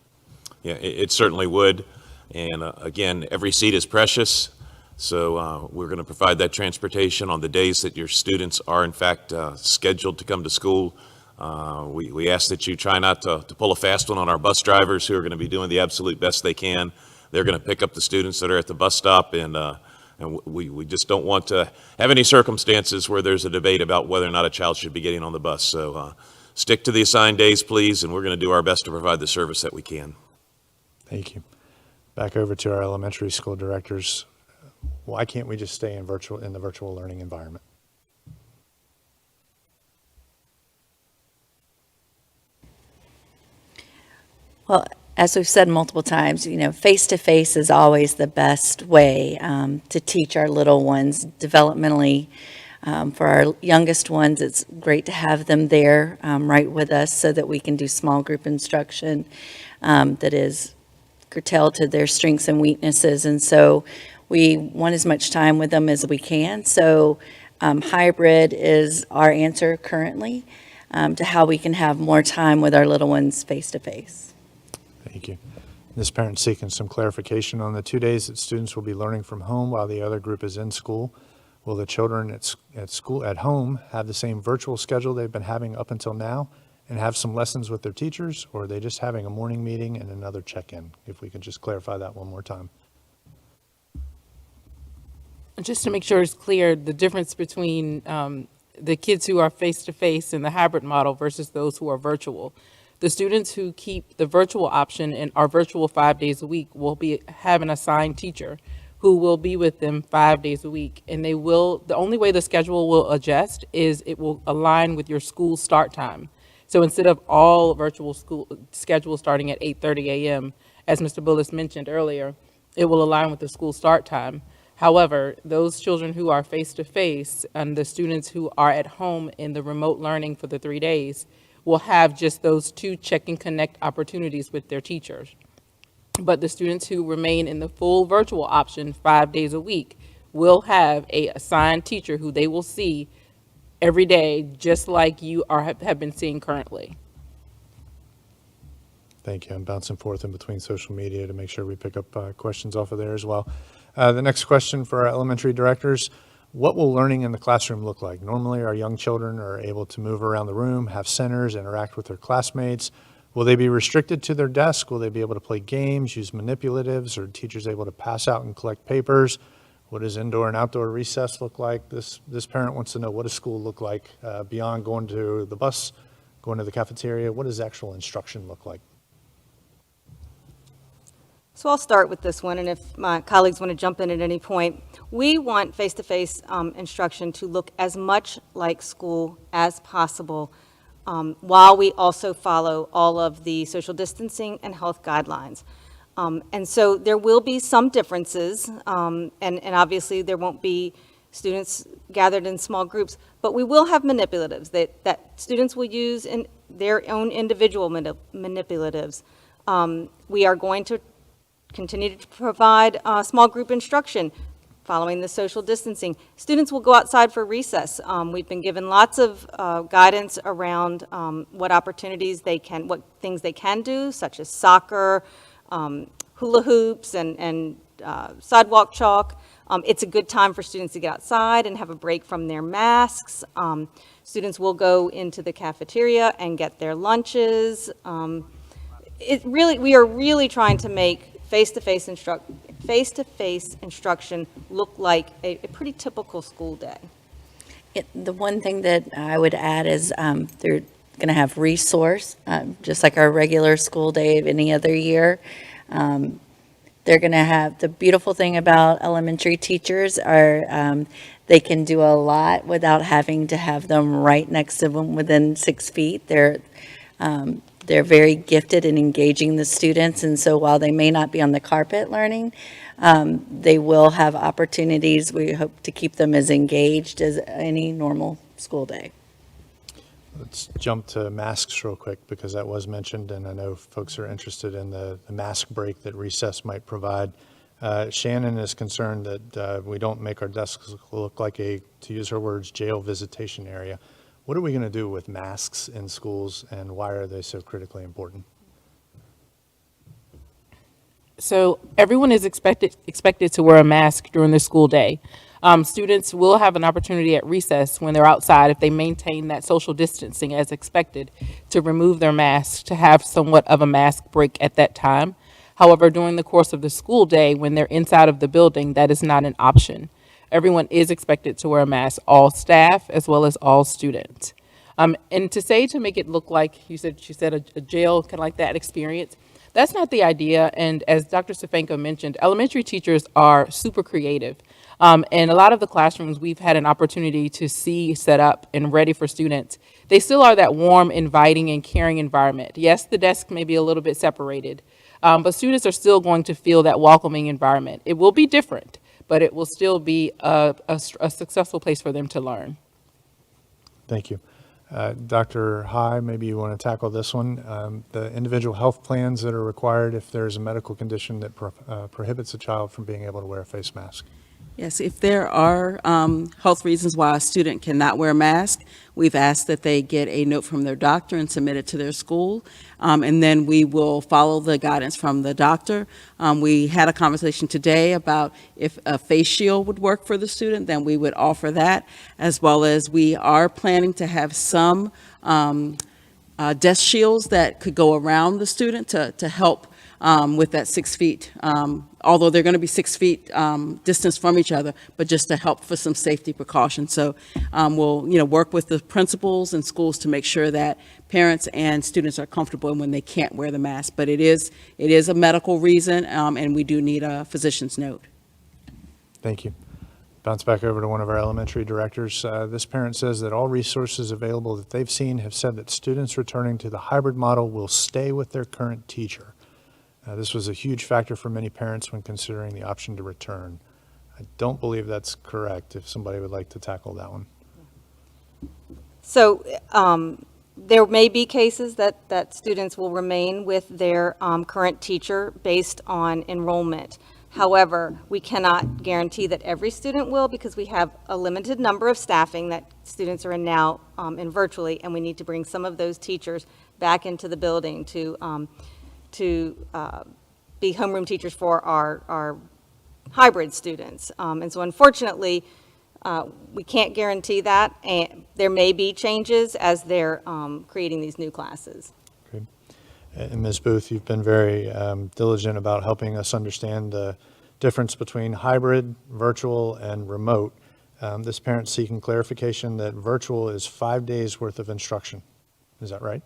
Yeah, it certainly would. And again, every seat is precious. So we're going to provide that transportation on the days that your students are in fact scheduled to come to school. We ask that you try not to pull a fast one on our bus drivers who are going to be doing the absolute best they can. They're going to pick up the students that are at the bus stop, and we just don't want to have any circumstances where there's a debate about whether or not a child should be getting on the bus. So stick to the assigned days, please, and we're going to do our best to provide the service that we can. Thank you. Back over to our elementary school directors. Why can't we just stay in the virtual learning environment? Well, as we've said multiple times, face-to-face is always the best way to teach our little ones developmentally. For our youngest ones, it's great to have them there right with us so that we can do small group instruction that is curtailed to their strengths and weaknesses. And so we want as much time with them as we can. So hybrid is our answer currently to how we can have more time with our little ones face-to-face. Thank you. This parent's seeking some clarification on the 2 days that students will be learning from home while the other group is in school. Will the children at school, at home, have the same virtual schedule they've been having up until now and have some lessons with their teachers, or are they just having a morning meeting and another check-in? If we could just clarify that one more time. Just to make sure it's clear, the difference between the kids who are face-to-face in the hybrid model versus those who are virtual. The students who keep the virtual option and are virtual 5 days a week will have an assigned teacher who will be with them 5 days a week. And the only way the schedule will adjust is it will align with your school start time. So instead of all virtual school schedules starting at 8:30 a.m., as Mr. Bullis mentioned earlier, it will align with the school start time. However, those children who are face-to-face and the students who are at home in the remote learning for the 3 days will have just those 2 check and connect opportunities with their teachers. But the students who remain in the full virtual option 5 days a week will have a assigned teacher who they will see every day, just like you have been seeing currently. Thank you. I'm bouncing forth in between social media to make sure we pick up questions off of there as well. The next question for our elementary directors: what will learning in the classroom look like? Normally, our young children are able to move around the room, have centers, interact with their classmates. Will they be restricted to their desk? Will they be able to play games, use manipulatives? Are teachers able to pass out and collect papers? What does indoor and outdoor recess look like? This parent wants to know, what does school look like beyond going to the bus, going to the cafeteria? What does actual instruction look like? So I'll start with this one, and if my colleagues want to jump in at any point. We want face-to-face instruction to look as much like school as possible, while we also follow all of the social distancing and health guidelines. And so there will be some differences, and obviously there won't be students gathered in small groups, but we will have manipulatives that students will use in their own individual manipulatives. We are going to continue to provide small group instruction following the social distancing. Students will go outside for recess. We've been given lots of guidance around what things they can do, such as soccer, hula hoops, and sidewalk chalk. It's a good time for students to get outside and have a break from their masks. Students will go into the cafeteria and get their lunches. We are really trying to make face-to-face instruction look like a pretty typical school day. The one thing that I would add is they're going to have resource, just like our regular school day of any other year. They're going to have, the beautiful thing about elementary teachers are they can do a lot without having to have them right next to them within 6 feet. They're very gifted in engaging the students, and so while they may not be on the carpet learning, they will have opportunities. We hope to keep them as engaged as any normal school day. Let's jump to masks real quick, because that was mentioned, and I know folks are interested in the mask break that recess might provide. Shannon is concerned that we don't make our desks look like to use her words, jail visitation area. What are we going to do with masks in schools, and why are they so critically important? So everyone is expected to wear a mask during the school day. Students will have an opportunity at recess when they're outside, if they maintain that social distancing as expected, to remove their masks, to have somewhat of a mask break at that time. However, during the course of the school day, when they're inside of the building, that is not an option. Everyone is expected to wear a mask, all staff as well as all students. And to make it look like, she said a jail, kind of like that experience, that's not the idea. And as Dr. Stefanko mentioned, elementary teachers are super creative. And a lot of the classrooms we've had an opportunity to see set up and ready for students, they still are that warm, inviting, and caring environment. Yes, the desk may be a little bit separated, but students are still going to feel that welcoming environment. It will be different, but it will still be a successful place for them to learn. Thank you. Dr. High, maybe you want to tackle this one. The individual health plans that are required if there's a medical condition that prohibits a child from being able to wear a face mask. Yes, if there are health reasons why a student cannot wear a mask, we've asked that they get a note from their doctor and submit it to their school, and then we will follow the guidance from the doctor. We had a conversation today about if a face shield would work for the student, then we would offer that, as well as we are planning to have some desk shields that could go around the student to help with that 6 feet, although they're going to be 6 feet distance from each other, but just to help for some safety precautions. So we'll, work with the principals and schools to make sure that parents and students are comfortable when they can't wear the mask. But it is a medical reason, and we do need a physician's note. Thank you. Bounce back over to one of our elementary directors. This parent says that all resources available that they've seen have said that students returning to the hybrid model will stay with their current teacher. This was a huge factor for many parents when considering the option to return. I don't believe that's correct, if somebody would like to tackle that one. So there may be cases that students will remain with their current teacher based on enrollment. However, we cannot guarantee that every student will, because we have a limited number of staffing that students are in now in virtually, and we need to bring some of those teachers back into the building to be homeroom teachers for our hybrid students. And so unfortunately, we can't guarantee that, and there may be changes as they're creating these new classes. Good. And Ms. Booth, you've been very diligent about helping us understand the difference between hybrid, virtual, and remote. This parent's seeking clarification that virtual is 5 days worth of instruction. Is that right?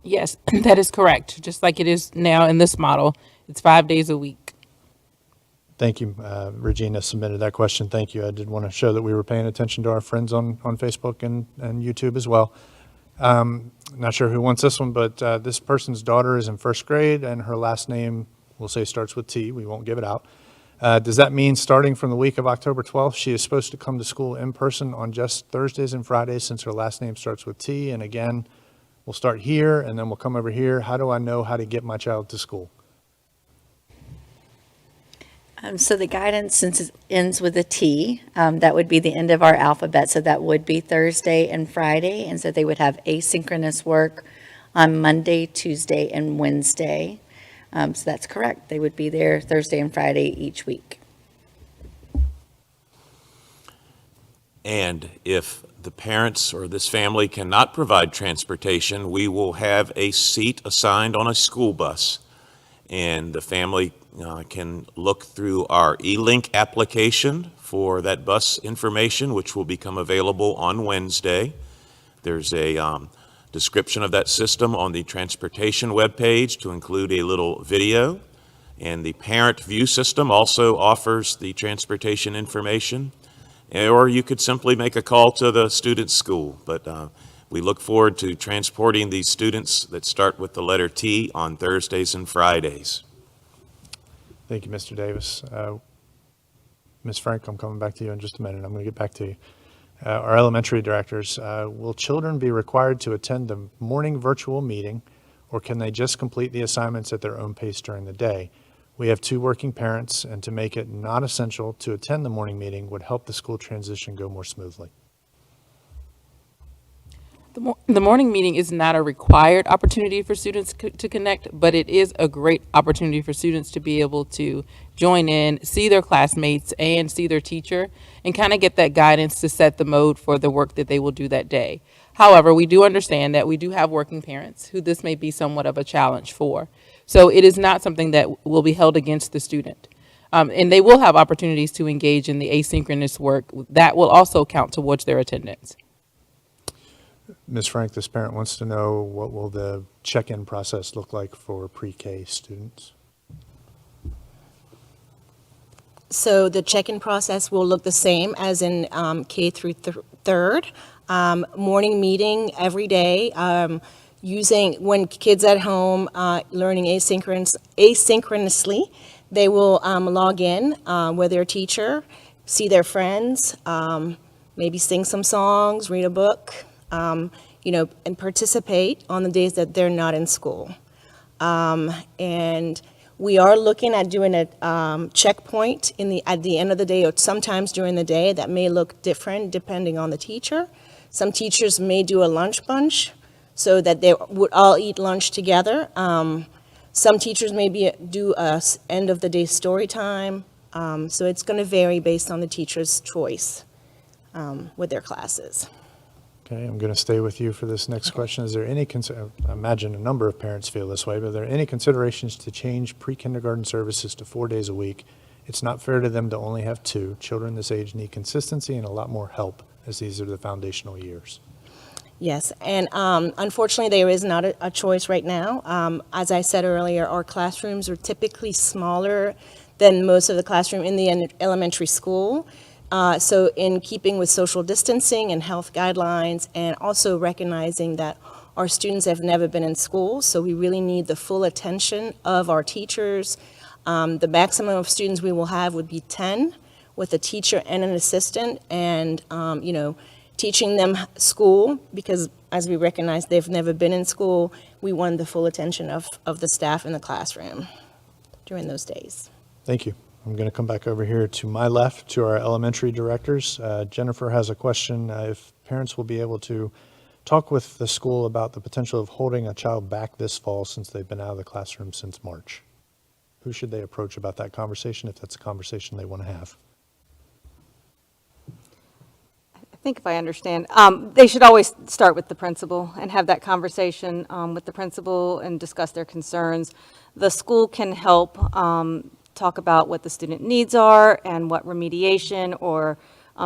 Yes, that is correct. Just like it is now in this model, it's 5 days a week. Thank you. Regina submitted that question. Thank you. I did want to show that we were paying attention to our friends on Facebook and YouTube as well. Not sure who wants this one, but this person's daughter is in first grade and her last name, we'll say, starts with T. We won't give it out. Does that mean starting from the week of October 12th, she is supposed to come to school in person on just Thursdays and Fridays since her last name starts with T? And again, we'll start here and then we'll come over here. How do I know how to get my child to school? So the guidance, since it ends with a T, that would be the end of our alphabet. So that would be Thursday and Friday. And so they would have asynchronous work on Monday, Tuesday, and Wednesday. So that's correct. They would be there Thursday and Friday each week. And if the parents or this family cannot provide transportation, we will have a seat assigned on a school bus. And the family can look through our e-link application for that bus information, which will become available on Wednesday. There's a description of that system on the transportation webpage to include a little video. And the parent view system also offers the transportation information. Or you could simply make a call to the student's school. But we look forward to transporting these students that start with the letter T on Thursdays and Fridays. Thank you, Mr. Davis. Ms. Frank, I'm coming back to you in just a minute. I'm going to get back to you. Our elementary directors, will children be required to attend the morning virtual meeting, or can they just complete the assignments at their own pace during the day? We have 2 working parents, and to make it not essential to attend the morning meeting would help the school transition go more smoothly. The morning meeting is not a required opportunity for students to connect, but it is a great opportunity for students to be able to join in, see their classmates, and see their teacher, and kind of get that guidance to set the mode for the work that they will do that day. However, we do understand that we do have working parents who this may be somewhat of a challenge for. So it is not something that will be held against the student. And they will have opportunities to engage in the asynchronous work that will also count towards their attendance. Ms. Frank, this parent wants to know, what will the check-in process look like for pre-K students? So the check-in process will look the same as in K through third. Morning meeting every day, using when kids at home learning asynchronously, they will log in with their teacher, see their friends, maybe sing some songs, read a book, and participate on the days that they're not in school. And We are looking at doing a checkpoint at the end of the day or sometimes during the day that may look different depending on the teacher. Some teachers may do a lunch bunch so that they would all eat lunch together. Some teachers maybe do a end of the day story time. So it's going to vary based on the teacher's choice with their classes. Okay, I'm going to stay with you for this next question. Is there any, I imagine a number of parents feel this way, but are there any considerations to change pre-kindergarten services to 4 days a week? It's not fair to them to only have 2. Children this age need consistency and a lot more help, as these are the foundational years. Yes, and unfortunately, there is not a choice right now. As I said earlier, our classrooms are typically smaller than most of the classroom in the elementary school. So in keeping with social distancing and health guidelines, and also recognizing that our students have never been in school, so we really need the full attention of our teachers. The maximum of students we will have would be 10 with a teacher and an assistant, and teaching them school, because as we recognize they've never been in school, we want the full attention of the staff in the classroom during those days. Thank you. I'm going to come back over here to my left to our elementary directors. Jennifer has a question. If parents will be able to talk with the school about the potential of holding a child back this fall since they've been out of the classroom since March. Who should they approach about that conversation if that's a conversation they want to have? I think if I understand, they should always start with the principal and have that conversation with the principal and discuss their concerns. The school can help talk about what the student needs are and what remediation or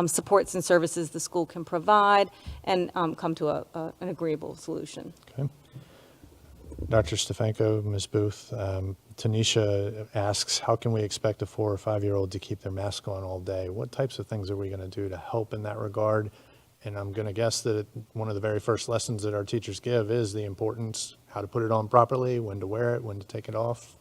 supports and services the school can provide, and come to an agreeable solution. Okay. Dr. Stefanko, Ms. Booth, Tanisha asks, how can we expect a 4 or 5-year-old to keep their mask on all day? What types of things are we going to do to help in that regard? And I'm going to guess that one of the very first lessons that our teachers give is the importance, how to put it on properly, when to wear it, when to take it off.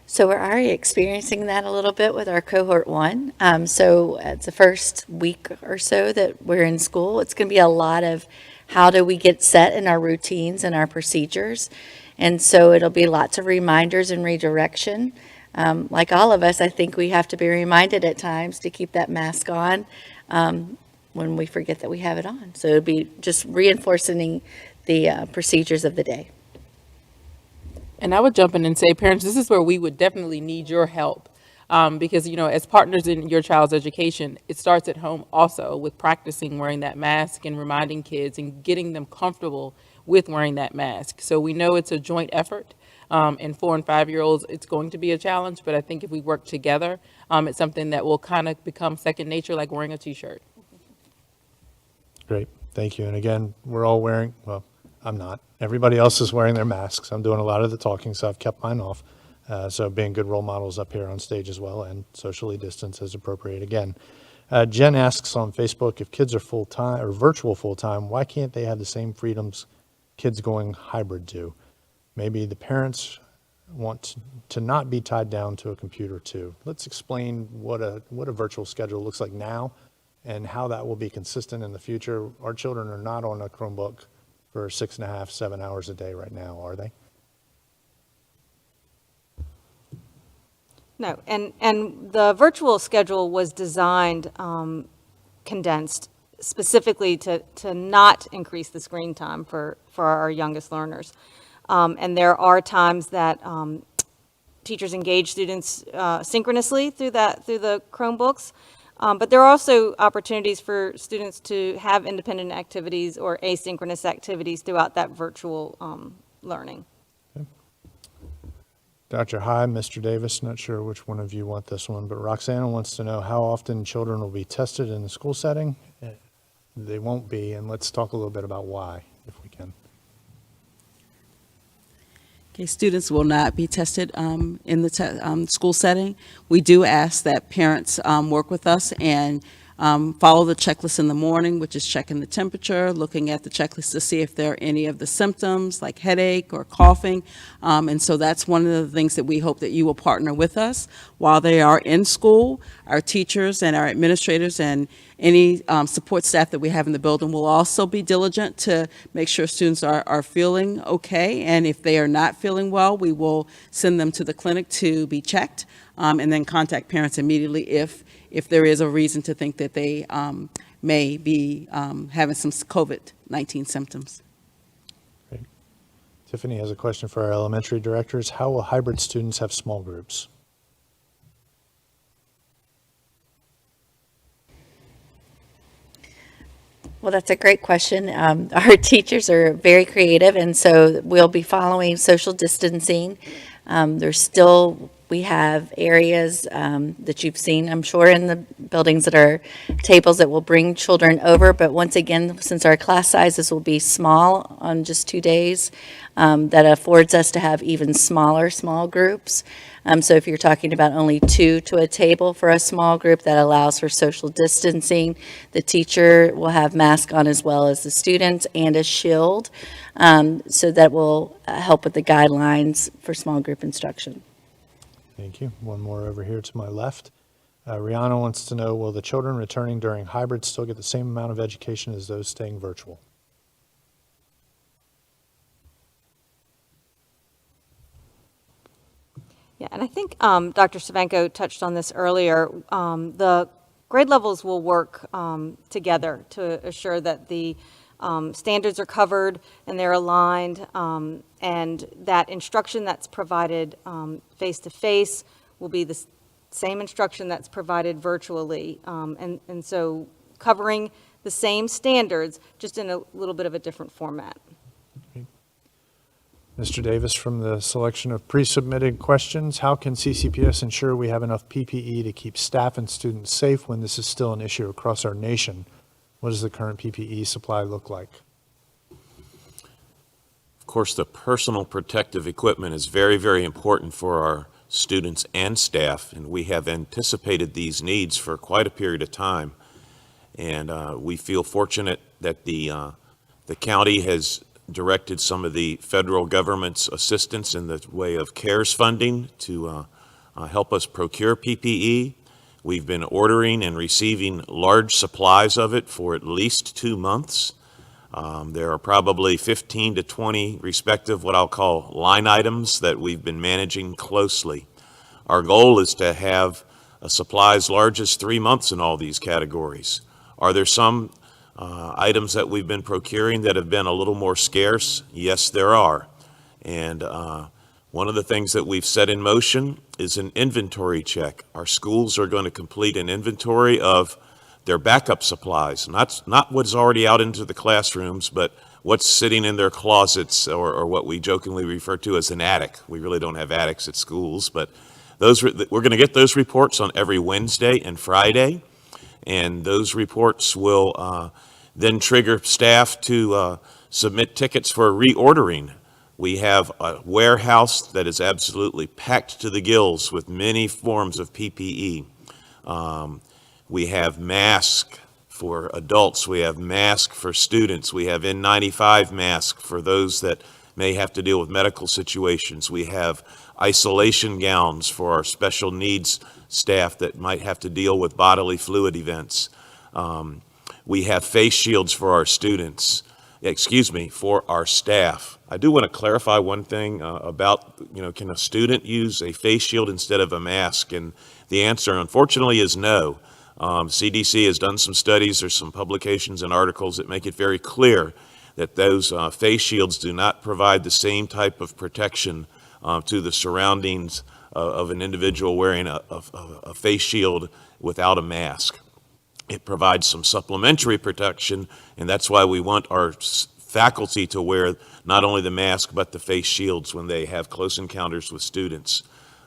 So we're already experiencing that a little bit with our Cohort 1. So it's the first week or so that we're in school. It's going to be a lot of how do we get set in our routines and our procedures. And so it'll be lots of reminders and redirection. Like all of us, I think we have to be reminded at times to keep that mask on when we forget that we have it on. So it'll be just reinforcing the procedures of the day. And I would jump in and say, parents, this is where we would definitely need your help. Because, as partners in your child's education, it starts at home also with practicing wearing that mask and reminding kids and getting them comfortable with wearing that mask. So we know it's a joint effort. And 4 and 5-year-olds, it's going to be a challenge. But I think if we work together, it's something that will kind of become second nature, like wearing a T-shirt. Great. Thank you. And again, we're all wearing, well, I'm not. Everybody else is wearing their masks. I'm doing a lot of the talking, so I've kept mine off. So being good role models up here on stage as well, and socially distanced as appropriate again. Jen asks on Facebook, if kids are full-time or virtual full-time, why can't they have the same freedoms kids going hybrid do? Maybe the parents want to not be tied down to a computer too. Let's explain what a virtual schedule looks like now and how that will be consistent in the future. Our children are not on a Chromebook for 6.5, 7 hours a day right now, are they? No, and the virtual schedule was designed condensed specifically to not increase the screen time for our youngest learners. And there are times that teachers engage students synchronously through the Chromebooks. But there are also opportunities for students to have independent activities or asynchronous activities throughout that virtual learning. Okay. Dr. High, Mr. Davis, not sure which one of you want this one, but Roxana wants to know how often children will be tested in the school setting. They won't be, and let's talk a little bit about why, if we can. Okay, students will not be tested in the school setting. We do ask that parents work with us and follow the checklist in the morning, which is checking the temperature, looking at the checklist to see if there are any of the symptoms like headache or coughing. And so that's one of the things that we hope that you will partner with us while they are in school. Our teachers and our administrators and any support staff that we have in the building will also be diligent to make sure students are feeling okay. And if they are not feeling well, we will send them to the clinic to be checked, and then contact parents immediately if there is a reason to think that they may be having some COVID-19 symptoms. Great. Tiffany has a question for our elementary directors. How will hybrid students have small groups? Well, that's a great question. Our teachers are very creative, and so we'll be following social distancing. We have areas that you've seen, I'm sure, in the buildings that are tables that will bring children over. But once again, since our class sizes will be small on just 2 days, that affords us to have even smaller small groups. So if you're talking about only 2 to a table for a small group, that allows for social distancing. The teacher will have mask on as well as the students and a shield. So that will help with the guidelines for small group instruction. Thank you. One more over here to my left. Rihanna wants to know, will the children returning during hybrid still get the same amount of education as those staying virtual? Yeah, and I think Dr. Savanko touched on this earlier. The grade levels will work together to assure that the standards are covered and they're aligned, and that instruction that's provided face-to-face will be the same instruction that's provided virtually. And so covering the same standards, just in a little bit of a different format. Mr. Davis, from the selection of pre-submitted questions, how can CCPS ensure we have enough PPE to keep staff and students safe when this is still an issue across our nation? What does the current PPE supply look like? Of course, the personal protective equipment is very, very important for our students and staff, and we have anticipated these needs for quite a period of time. And we feel fortunate that the county has directed some of the federal government's assistance in the way of CARES funding to help us procure PPE. We've been ordering and receiving large supplies of it for at least 2 months. There are probably 15 to 20 respective what I'll call line items that we've been managing closely. Our goal is to have a supply as large as 3 months in all these categories. Are there some items that we've been procuring that have been a little more scarce? Yes, there are. And one of the things that we've set in motion is an inventory check. Our schools are going to complete an inventory of their backup supplies, not what's already out into the classrooms, but what's sitting in their closets, or what we jokingly refer to as an attic. We really don't have attics at schools, but we're going to get those reports on every Wednesday and Friday, and those reports will then trigger staff to submit tickets for reordering. We have a warehouse that is absolutely packed to the gills with many forms of PPE. We have masks for adults. We have masks for students. We have N95 masks for those that may have to deal with medical situations. We have isolation gowns for our special needs staff that might have to deal with bodily fluid events. We have face shields for our students, for our staff. I do want to clarify one thing about, can a student use a face shield instead of a mask? And the answer, unfortunately, is no. CDC has done some studies. There's some publications and articles that make it very clear that those face shields do not provide the same type of protection to the surroundings of an individual wearing a face shield without a mask. It provides some supplementary protection, and that's why we want our faculty to wear not only the mask but the face shields when they have close encounters with students.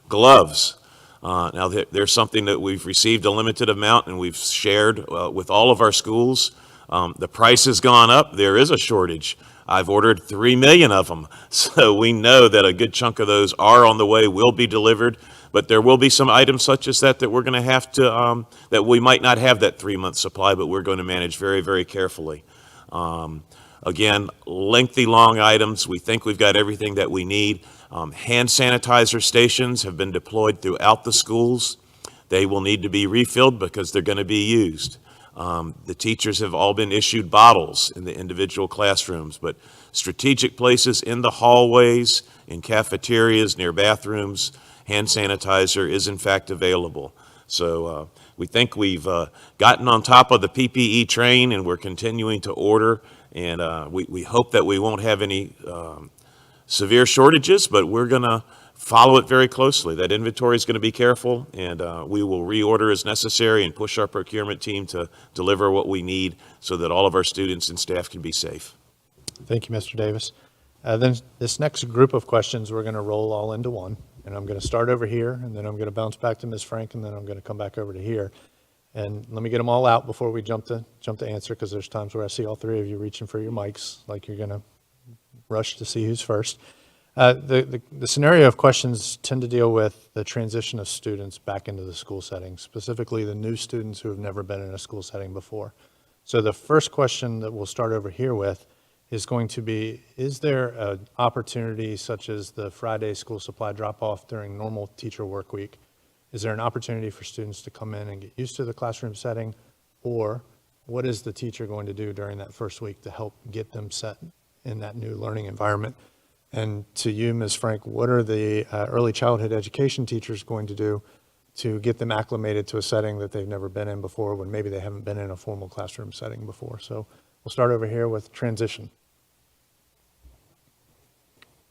Gloves. Now, there's something that we've received a limited amount and we've shared with all of our schools. The price has gone up. There is a shortage. I've ordered 3 million of them. So we know that a good chunk of those are on the way, will be delivered. But there will be some items such as that we're going to have to, that we might not have that 3-month supply, but we're going to manage very, very carefully. Again, lengthy, long items. We think we've got everything that we need. Hand sanitizer stations have been deployed throughout the schools. They will need to be refilled because they're going to be used. The teachers have all been issued bottles in the individual classrooms, but strategic places in the hallways, in cafeterias, near bathrooms, hand sanitizer is in fact available. So we think we've gotten on top of the PPE train, and we're continuing to order, and we hope that we won't have any severe shortages, but we're going to follow it very closely. That inventory is going to be careful, and we will reorder as necessary and push our procurement team to deliver what we need so that all of our students and staff can be safe. Thank you, Mr. Davis. Then this next group of questions, we're going to roll all into one. And I'm going to start over here, and then I'm going to bounce back to Ms. Frank, and then I'm going to come back over to here. And let me get them all out before we jump to answer, because there's times where I see all three of you reaching for your mics, like you're going to rush to see who's first. The scenario of questions tend to deal with the transition of students back into the school setting, specifically the new students who have never been in a school setting before. So the first question that we'll start over here with is going to be, is there an opportunity such as the Friday school supply drop-off during normal teacher work week? Is there an opportunity for students to come in and get used to the classroom setting? Or what is the teacher going to do during that first week to help get them set in that new learning environment? And to you, Ms. Frank, what are the early childhood education teachers going to do to get them acclimated to a setting that they've never been in before, when maybe they haven't been in a formal classroom setting before? So we'll start over here with transition.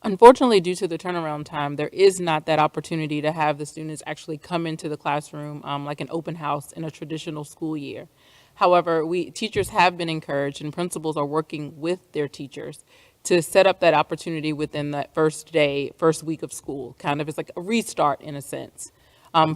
Unfortunately, due to the turnaround time, there is not that opportunity to have the students actually come into the classroom like an open house in a traditional school year. However, teachers have been encouraged, and principals are working with their teachers to set up that opportunity within that first week of school. Kind of, it's like a restart in a sense,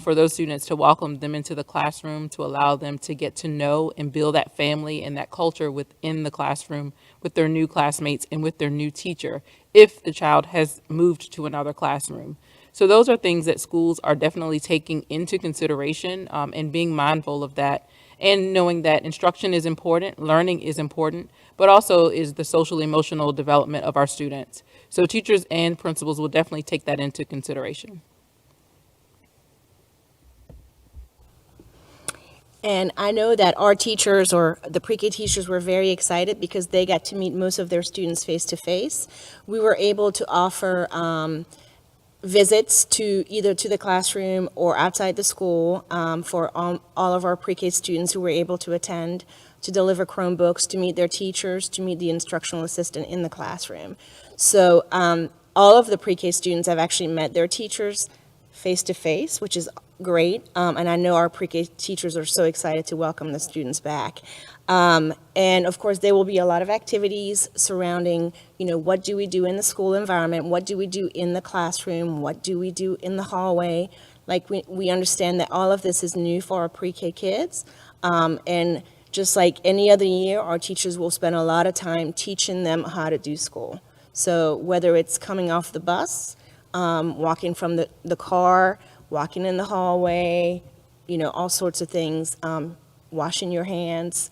for those students, to welcome them into the classroom, to allow them to get to know and build that family and that culture within the classroom with their new classmates and with their new teacher, if the child has moved to another classroom. So those are things that schools are definitely taking into consideration, and being mindful of that, and knowing that instruction is important, learning is important, but also is the social emotional development of our students. So teachers and principals will definitely take that into consideration. And I know that our teachers, or the pre-K teachers, were very excited because they got to meet most of their students face-to-face. We were able to offer visits to either to the classroom or outside the school for all of our pre-K students who were able to attend, to deliver Chromebooks, to meet their teachers, to meet the instructional assistant in the classroom. So all of the pre-K students have actually met their teachers face-to-face, which is great. And I know our pre-K teachers are so excited to welcome the students back. And of course, there will be a lot of activities surrounding, what do we do in the school environment? What do we do in the classroom? What do we do in the hallway? Like, we understand that all of this is new for our pre-K kids. And just like any other year, our teachers will spend a lot of time teaching them how to do school. So whether it's coming off the bus, walking from the car, walking in the hallway, all sorts of things, washing your hands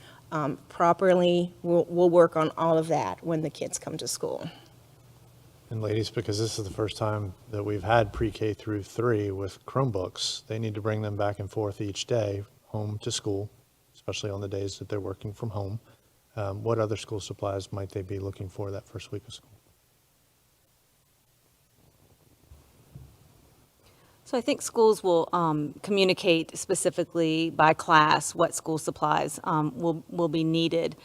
properly. We'll work on all of that when the kids come to school. And ladies, because this is the first time that we've had pre-K through 3 with Chromebooks, they need to bring them back and forth each day, home to school, especially on the days that they're working from home. What other school supplies might they be looking for that first week of school? So I think schools will communicate specifically by class what school supplies will be needed.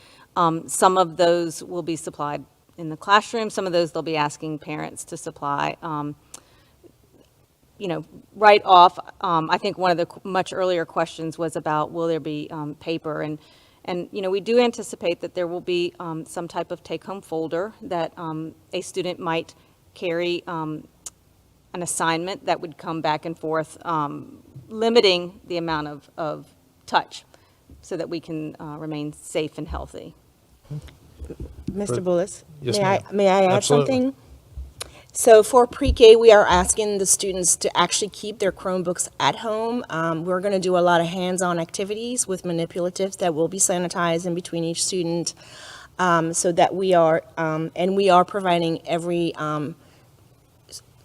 Some of those will be supplied in the classroom. Some of those they'll be asking parents to supply. Right off, I think one of the much earlier questions was about, will there be paper? And we do anticipate that there will be some type of take-home folder that a student might carry an assignment that would come back and forth, limiting the amount of touch so that we can remain safe and healthy. Mr. Bullis, Yes, may I add Absolutely. something? So for pre-K, we are asking the students to actually keep their Chromebooks at home. We're going to do a lot of hands-on activities with manipulatives that will be sanitized in between each student, so that we are providing every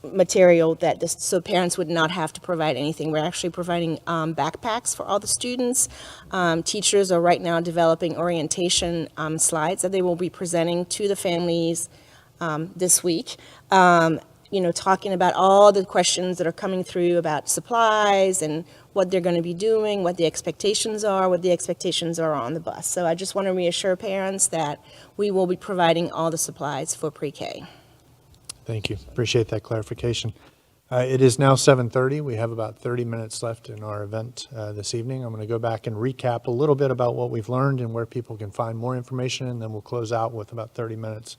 material so parents would not have to provide anything. We're actually providing backpacks for all the students. Teachers are right now developing orientation slides that they will be presenting to the families this week. Talking about all the questions that are coming through about supplies and what they're going to be doing, what the expectations are on the bus. So I just want to reassure parents that we will be providing all the supplies for pre-K. Thank you. Appreciate that clarification. It is now 7:30. We have about 30 minutes left in our event this evening. I'm going to go back and recap a little bit about what we've learned and where people can find more information, and then we'll close out with about 30 minutes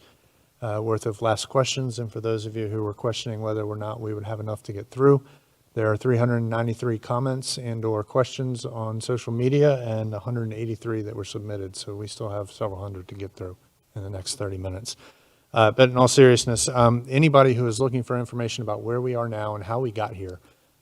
worth of last questions. And for those of you who were questioning whether or not we would have enough to get through, there are 393 comments and or questions on social media and 183 that were submitted. So we still have several hundred to get through in the next 30 minutes. But in all seriousness, anybody who is looking for information about where we are now and how we got here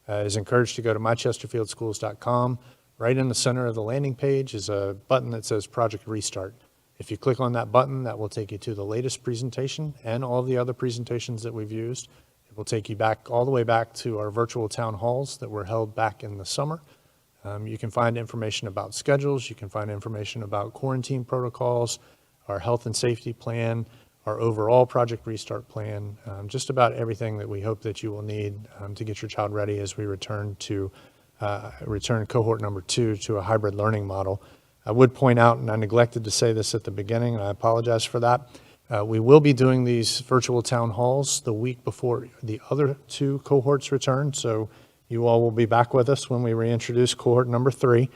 is encouraged to go to mychesterfieldschools.com. Right in the center of the landing page is a button that says Project Restart. If you click on that button, that will take you to the latest presentation and all the other presentations that we've used. It will take you back all the way back to our virtual town halls that were held back in the summer. You can find information about schedules. You can find information about quarantine protocols, our health and safety plan, our overall Project Restart plan, just about everything that we hope that you will need to get your child ready as we return cohort number 2 to a hybrid learning model. I would point out, and I neglected to say this at the beginning, and I apologize for that, we will be doing these virtual town halls the week before the other 2 cohorts return, so you all will be back with us when we reintroduce cohort number 3.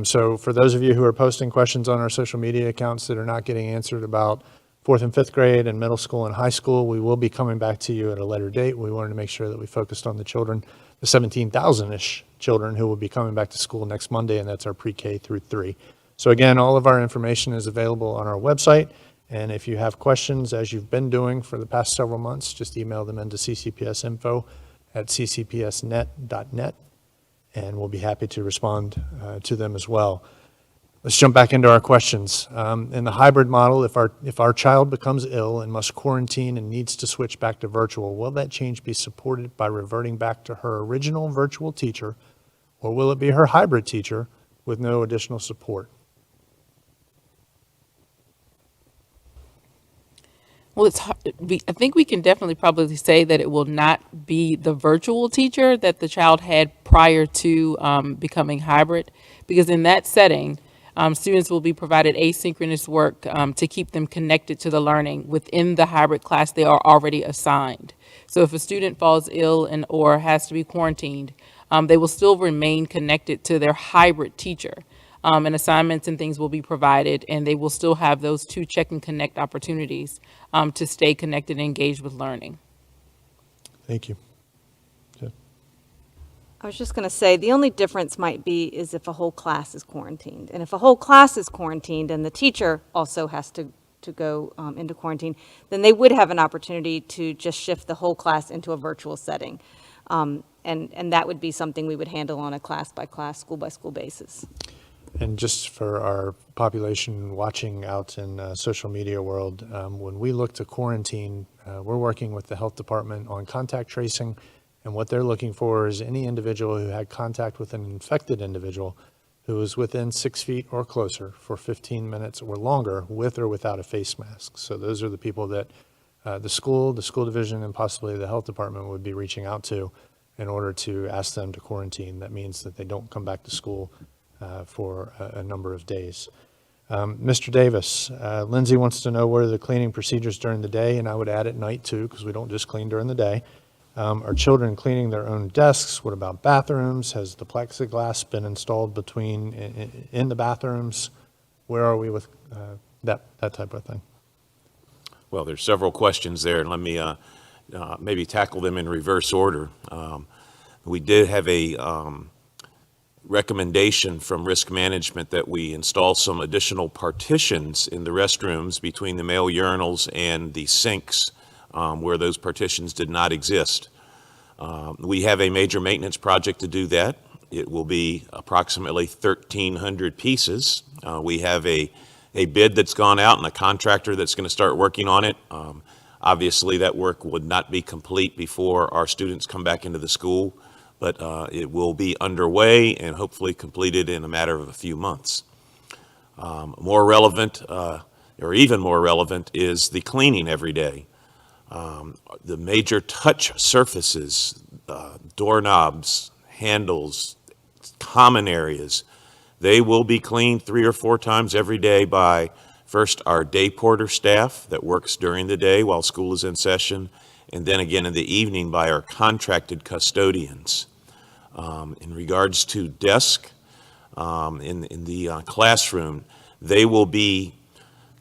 So for those of you who are posting questions on our social media accounts that are not getting answered about 4th and 5th grade and middle school and high school, we will be coming back to you at a later date. We wanted to make sure that we focused on the children, the 17,000-ish children who will be coming back to school next Monday, and that's our pre-K through 3. So again, all of our information is available on our website, and if you have questions, as you've been doing for the past several months, just email them into ccpsinfo@ccpsnet.net, and we'll be happy to respond to them as well. Let's jump back into our questions. In the hybrid model, if our child becomes ill and must quarantine and needs to switch back to virtual, will that change be supported by reverting back to her original virtual teacher, or will it be her hybrid teacher with no additional support? Well, it's hard. I think we can definitely probably say that it will not be the virtual teacher that the child had prior to becoming hybrid, because in that setting, students will be provided asynchronous work to keep them connected to the learning within the hybrid class they are already assigned. So if a student falls ill or has to be quarantined, they will still remain connected to their hybrid teacher. And assignments and things will be provided, and they will still have those 2 check and connect opportunities to stay connected and engaged with learning. Thank you. I was just going to say, the only difference might be is if a whole class is quarantined. And if a whole class is quarantined and the teacher also has to go into quarantine, then they would have an opportunity to just shift the whole class into a virtual setting. And that would be something we would handle on a class-by-class, school-by-school basis. And just for our population watching out in social media world, when we look to quarantine, we're working with the health department on contact tracing, and what they're looking for is any individual who had contact with an infected individual who is within 6 feet or closer for 15 minutes or longer with or without a face mask. So those are the people that the school division, and possibly the health department would be reaching out to in order to ask them to quarantine. That means that they don't come back to school for a number of days. Mr. Davis, Lindsay wants to know what are the cleaning procedures during the day, and I would add at night too, because we don't just clean during the day. Are children cleaning their own desks? What about bathrooms? Has the plexiglass been installed in the bathrooms? Where are we with that type of thing? Well, there's several questions there, and let me maybe tackle them in reverse order. We did have a recommendation from risk management that we install some additional partitions in the restrooms between the male urinals and the sinks where those partitions did not exist. We have a major maintenance project to do that. It will be approximately 1,300 pieces. We have a bid that's gone out and a contractor that's going to start working on it. Obviously, that work would not be complete before our students come back into the school, but it will be underway and hopefully completed in a matter of a few months. More relevant, or even more relevant, is the cleaning every day. The major touch surfaces, doorknobs, handles, common areas, they will be cleaned 3 or 4 times every day by first our day porter staff that works during the day while school is in session, and then again in the evening by our contracted custodians. In regards to desk, in the classroom, they will be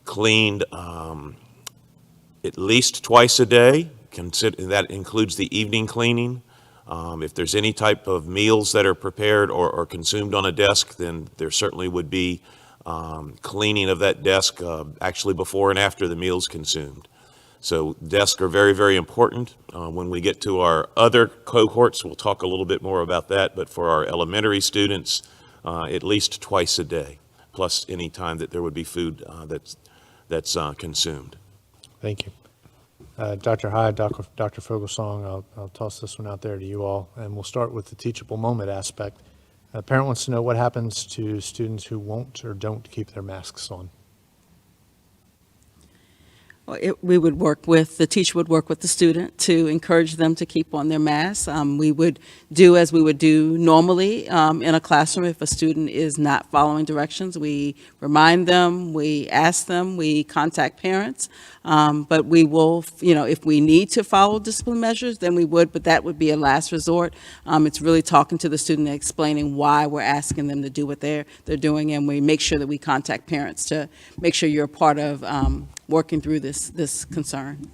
cleaned at least twice a day. That includes the evening cleaning. If there's any type of meals that are prepared or consumed on a desk, then there certainly would be cleaning of that desk actually before and after the meal's consumed. So desks are very, very important. When we get to our other cohorts, we'll talk a little bit more about that, but for our elementary students, at least twice a day, plus any time that there would be food that's consumed. Thank you. Dr. Hyde, Dr. Fogelsong, I'll toss this one out there to you all, and we'll start with the teachable moment aspect. A parent wants to know what happens to students who won't or don't keep their masks on. Well, the teacher would work with the student to encourage them to keep on their masks. We would do as we would do normally in a classroom. If a student is not following directions, we remind them, we ask them, we contact parents. But we will, if we need to follow discipline measures, then we would, but that would be a last resort. It's really talking to the student and explaining why we're asking them to do what they're doing, and we make sure that we contact parents to make sure you're a part of working through this concern.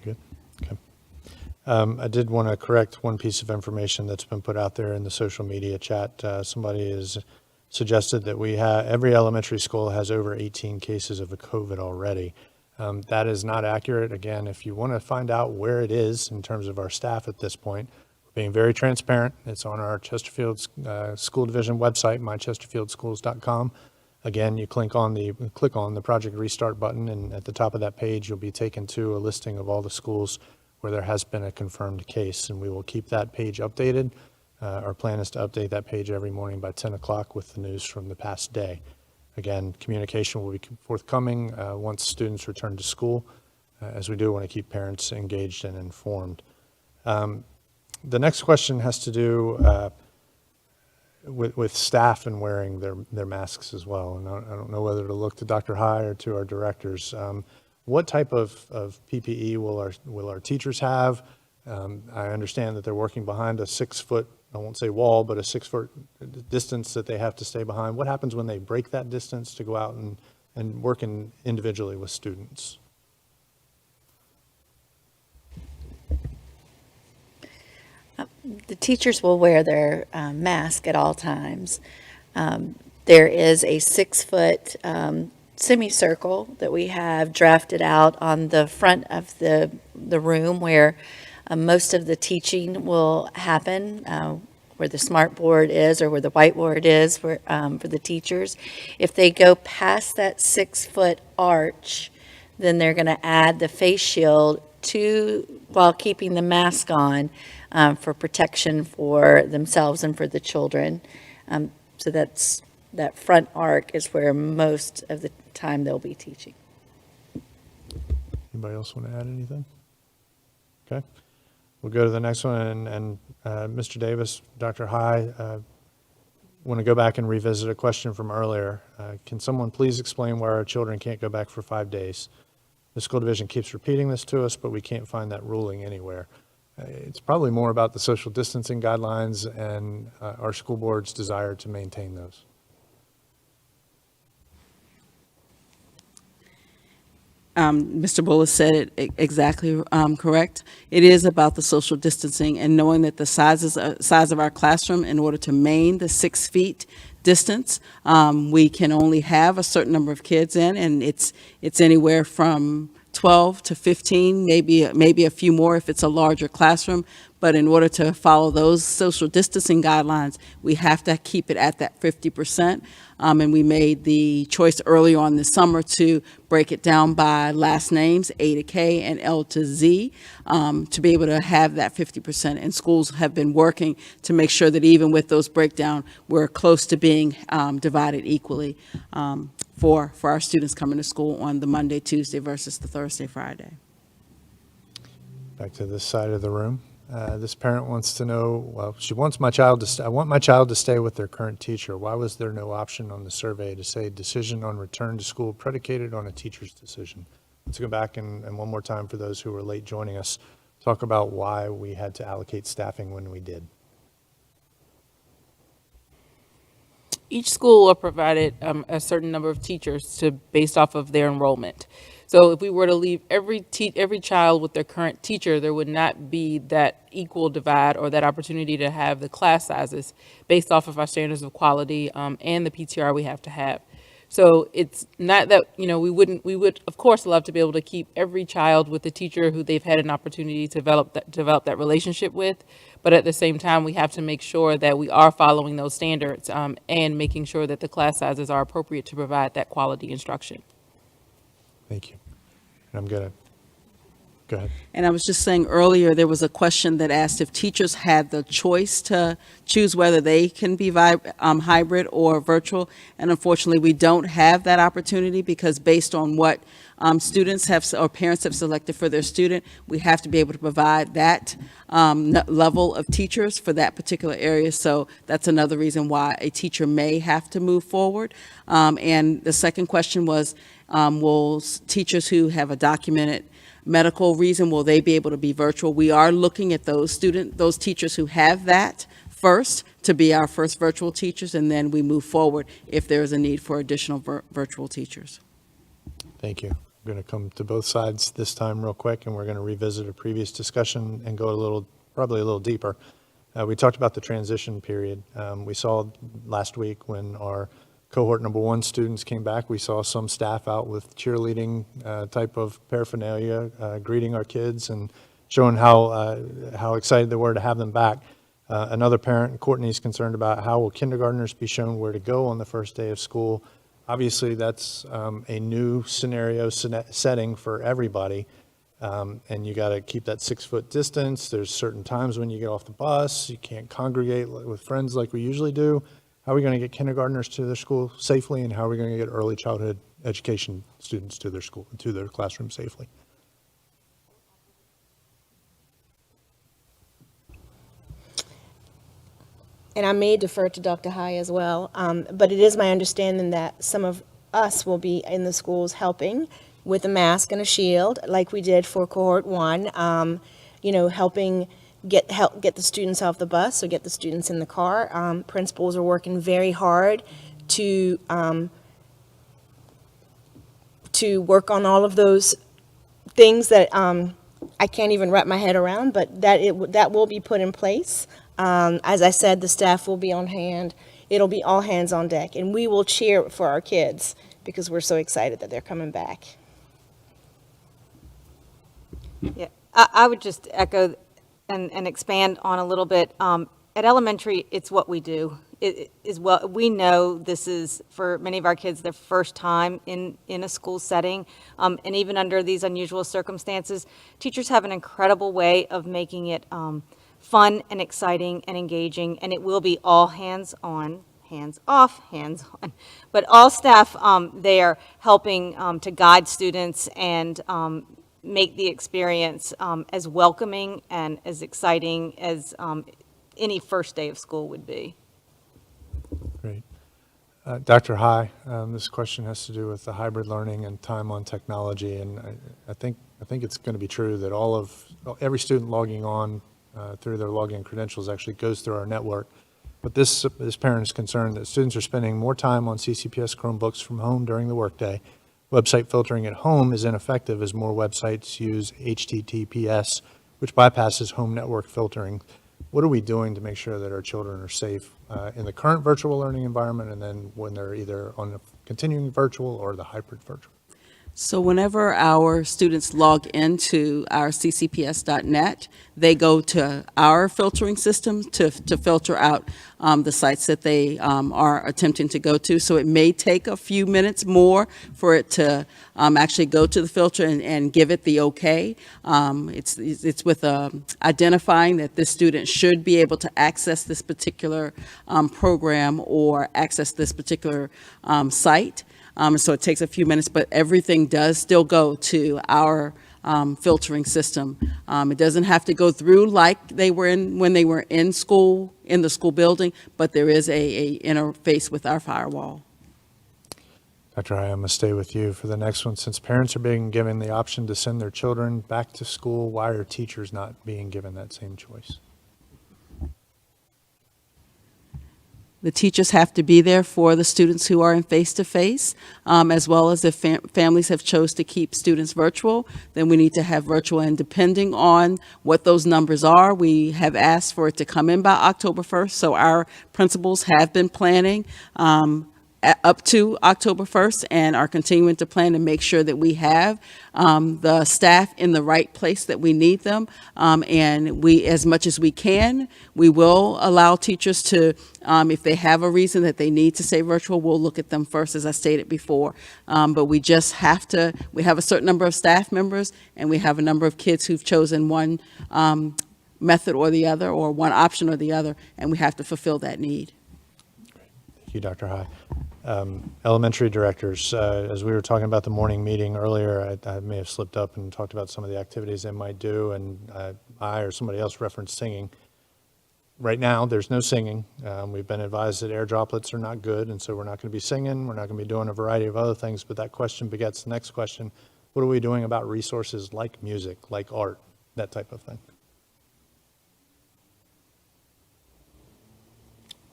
Good. Okay. I did want to correct one piece of information that's been put out there in the social media chat. Somebody has suggested that every elementary school has over 18 cases of COVID already. That is not accurate. Again, if you want to find out where it is in terms of our staff at this point, we're being very transparent. It's on our Chesterfield School Division website, mychesterfieldschools.com. Again, you click on the Project Restart button, and at the top of that page, you'll be taken to a listing of all the schools where there has been a confirmed case, and we will keep that page updated. Our plan is to update that page every morning by 10 o'clock with the news from the past day. Again, communication will be forthcoming once students return to school, as we do want to keep parents engaged and informed. The next question has to do with staff and wearing their masks as well. And I don't know whether to look to Dr. High or to our directors. What type of PPE will our teachers have? I understand that they're working behind a 6-foot, I won't say wall, but a 6-foot distance that they have to stay behind. What happens when they break that distance to go out and work individually with students? The teachers will wear their mask at all times. There is a 6-foot semicircle that we have drafted out on the front of the room where most of the teaching will happen, where the smartboard is or where the whiteboard is for the teachers. If they go past that 6-foot arch, then they're going to add the face shield while keeping the mask on for protection for themselves and for the children. So that front arc is where most of the time they'll be teaching. Anybody else want to add anything? Okay. We'll go to the next one, and Mr. Davis, Dr. High, want to go back and revisit a question from earlier. Can someone please explain why our children can't go back for 5 days? The school division keeps repeating this to us, but we can't find that ruling anywhere. It's probably more about the social distancing guidelines and our school board's desire to maintain those. Mr. Bullis said it exactly correct. It is about the social distancing and knowing that the size of our classroom, in order to maintain the 6 feet distance, we can only have a certain number of kids in, and it's anywhere from 12 to 15, maybe a few more if it's a larger classroom. but in order to follow those social distancing guidelines, we have to keep it at that 50%. And we made the choice early on this summer to break it down by last names, A to K and L to Z, to be able to have that 50%. And schools have been working to make sure that even with those breakdown, we're close to being divided equally for our students coming to school on the Monday, Tuesday versus the Thursday, Friday. Back to this side of the room. This parent wants to know, well, she wants my child to, I want my child to stay with their current teacher. Why was there no option on the survey to say decision on return to school predicated on a teacher's decision? Let's go back and one more time for those who were late joining us, talk about why we had to allocate staffing when we did. Each school are provided a certain number of teachers based off of their enrollment. So if we were to leave every child with their current teacher, there would not be that equal divide or that opportunity to have the class sizes based off of our standards of quality and the PTR we have to have. So it's not that, we would of course love to be able to keep every child with the teacher who they've had an opportunity to develop that relationship with. But at the same time, we have to make sure that we are following those standards and making sure that the class sizes are appropriate to provide that quality instruction. Thank you. And I'm going to go ahead. And I was just saying earlier, there was a question that asked if teachers had the choice to choose whether they can be hybrid or virtual. And unfortunately, we don't have that opportunity because based on what students have or parents have selected for their student, we have to be able to provide that level of teachers for that particular area. So that's another reason why a teacher may have to move forward. And the second question was, will teachers who have a documented medical reason, will they be able to be virtual? We are looking at those teachers who have that first to be our first virtual teachers, and then we move forward if there is a need for additional virtual teachers. Thank you. I'm going to come to both sides this time real quick, and we're going to revisit a previous discussion and go probably a little deeper. We talked about the transition period. We saw last week when our cohort number 1 students came back, we saw some staff out with cheerleading type of paraphernalia, greeting our kids and showing how excited they were to have them back. Another parent, Courtney, is concerned about how will kindergartners be shown where to go on the first day of school. Obviously, that's a new scenario setting for everybody, and you got to keep that 6-foot distance. There's certain times when you get off the bus, you can't congregate with friends like we usually do. How are we going to get kindergartners to their school safely, and how are we going to get early childhood education students to their school, to their classroom safely? And I may defer to Dr. High as well, but it is my understanding that some of us will be in the schools helping with a mask and a shield, like we did for cohort 1, helping get the students off the bus or get the students in the car. Principals are working very hard to work on all of those things that I can't even wrap my head around, but that will be put in place. As I said, the staff will be on hand. It'll be all hands on deck, and we will cheer for our kids because we're so excited that they're coming back. Yeah, I would just echo and expand on a little bit. At elementary, it's what we do. It is what we know. This is for many of our kids their first time in a school setting, and even under these unusual circumstances, teachers have an incredible way of making it fun and exciting and engaging, and it will be all hands on, hands off, hands on, but all staff there helping to guide students and make the experience as welcoming and as exciting as any first day of school would be. Great. Dr. High, this question has to do with the hybrid learning and time on technology, and I think it's going to be true that every student logging on through their login credentials actually goes through our network. But this parent is concerned that students are spending more time on CCPS Chromebooks from home during the workday. Website filtering at home is ineffective as more websites use HTTPS, which bypasses home network filtering. What are we doing to make sure that our children are safe in the current virtual learning environment and then when they're either on the continuing virtual or the hybrid virtual? So whenever our students log into our ccps.net, they go to our filtering system to filter out the sites that they are attempting to go to. So it may take a few minutes more for it to actually go to the filter and give it the okay. It's with identifying that this student should be able to access this particular program or access this particular site. So it takes a few minutes, but everything does still go to our filtering system. It doesn't have to go through like they were when they were in school, in the school building, but there is a interface with our firewall. Dr. I, I'm going to stay with you for the next one. Since parents are being given the option to send their children back to school, why are teachers not being given that same choice? The teachers have to be there for the students who are in face-to-face, as well as if families have chose to keep students virtual, then we need to have virtual. And depending on what those numbers are, we have asked for it to come in by October 1st. So our principals have been planning up to October 1st and are continuing to plan to make sure that we have the staff in the right place that we need them. And we, as much as we can, we will allow teachers to, if they have a reason that they need to stay virtual, we'll look at them first, as I stated before. But we just have to, we have a certain number of staff members and we have a number of kids who've chosen one method or the other, or one option or the other, and we have to fulfill that need. Thank you, Dr. High. Elementary directors, as we were talking about the morning meeting earlier, I may have slipped up and talked about some of the activities they might do, and I or somebody else referenced singing. Right now, there's no singing. We've been advised that air droplets are not good, and so we're not going to be singing. We're not going to be doing a variety of other things, but that question begets the next question. What are we doing about resources like music, like art, that type of thing?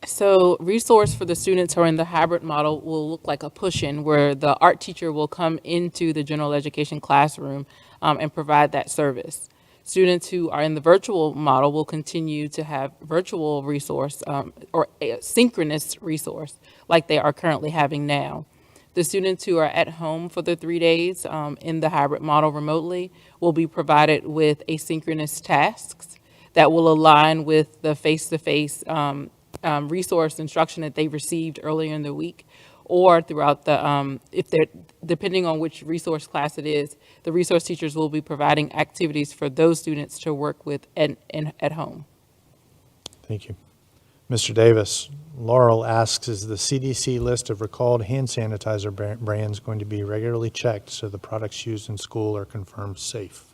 So resource for the students who are in the hybrid model will look like a push-in where the art teacher will come into the general education classroom and provide that service. Students who are in the virtual model will continue to have virtual resource or a synchronous resource like they are currently having now. The students who are at home for the 3 days in the hybrid model remotely will be provided with asynchronous tasks that will align with the face-to-face resource instruction that they received earlier in the week, or throughout the, if they're, depending on which resource class it is, the resource teachers will be providing activities for those students to work with at home. Thank you. Mr. Davis, Laurel asks, is the CDC list of recalled hand sanitizer brands going to be regularly checked so the products used in school are confirmed safe?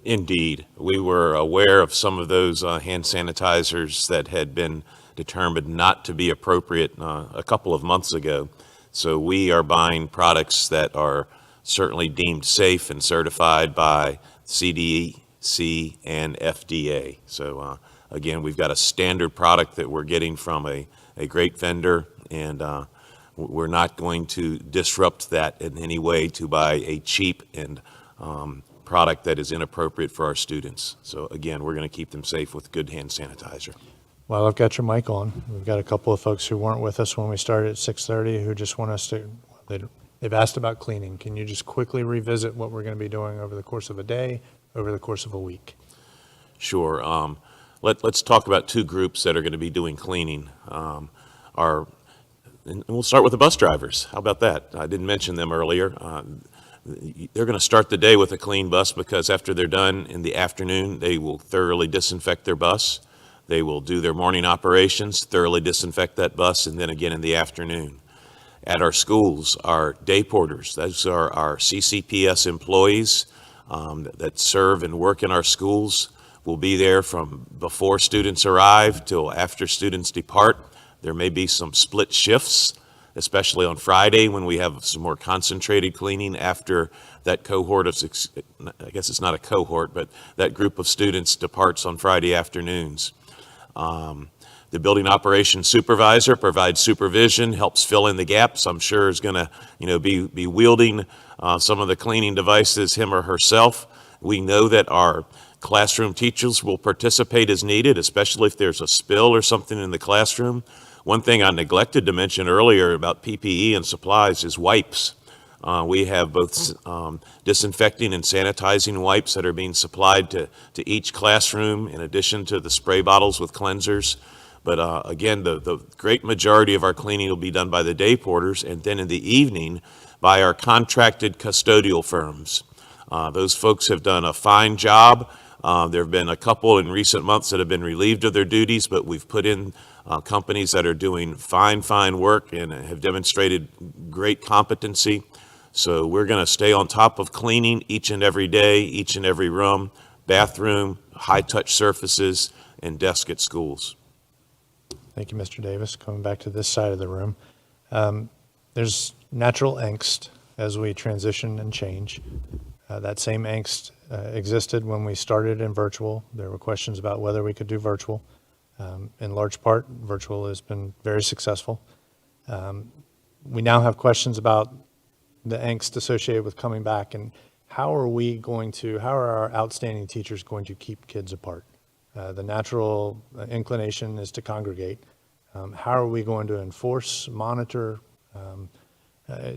Indeed. We were aware of some of those hand sanitizers that had been determined not to be appropriate a couple of months ago. So we are buying products that are certainly deemed safe and certified by CDC and FDA. So again, we've got a standard product that we're getting from a great vendor, and we're not going to disrupt that in any way to buy a cheap and product that is inappropriate for our students. So again, we're going to keep them safe with good hand sanitizer. Well, I've got your mic on. We've got a couple of folks who weren't with us when we started at 6:30 who just want us to, they've asked about cleaning. Can you just quickly revisit what we're going to be doing over the course of a day, over the course of a week? Sure. Let's talk about two groups that are going to be doing cleaning. And we'll start with the bus drivers. How about that? I didn't mention them earlier. They're going to start the day with a clean bus because after they're done in the afternoon, they will thoroughly disinfect their bus. They will do their morning operations, thoroughly disinfect that bus, and then again in the afternoon. At our schools, our day porters, those are our CCPS employees that serve and work in our schools, will be there from before students arrive till after students depart. There may be some split shifts, especially on Friday when we have some more concentrated cleaning after that cohort of, I guess it's not a cohort, but that group of students departs on Friday afternoons. The building operations supervisor provides supervision, helps fill in the gaps. I'm sure is going to, be wielding some of the cleaning devices, him or herself. We know that our classroom teachers will participate as needed, especially if there's a spill or something in the classroom. One thing I neglected to mention earlier about PPE and supplies is wipes. We have both disinfecting and sanitizing wipes that are being supplied to each classroom in addition to the spray bottles with cleansers. But again, the great majority of our cleaning will be done by the day porters, and then in the evening by our contracted custodial firms. Those folks have done a fine job. There have been a couple in recent months that have been relieved of their duties, but we've put in companies that are doing fine work and have demonstrated great competency. So we're going to stay on top of cleaning each and every day, each and every room, bathroom, high-touch surfaces, and desk at schools. Thank you, Mr. Davis. Coming back to this side of the room, there's natural angst as we transition and change. That same angst existed when we started in virtual. There were questions about whether we could do virtual. In large part, virtual has been very successful. We now have questions about the angst associated with coming back, and how are our outstanding teachers going to keep kids apart? The natural inclination is to congregate. How are we going to enforce, monitor,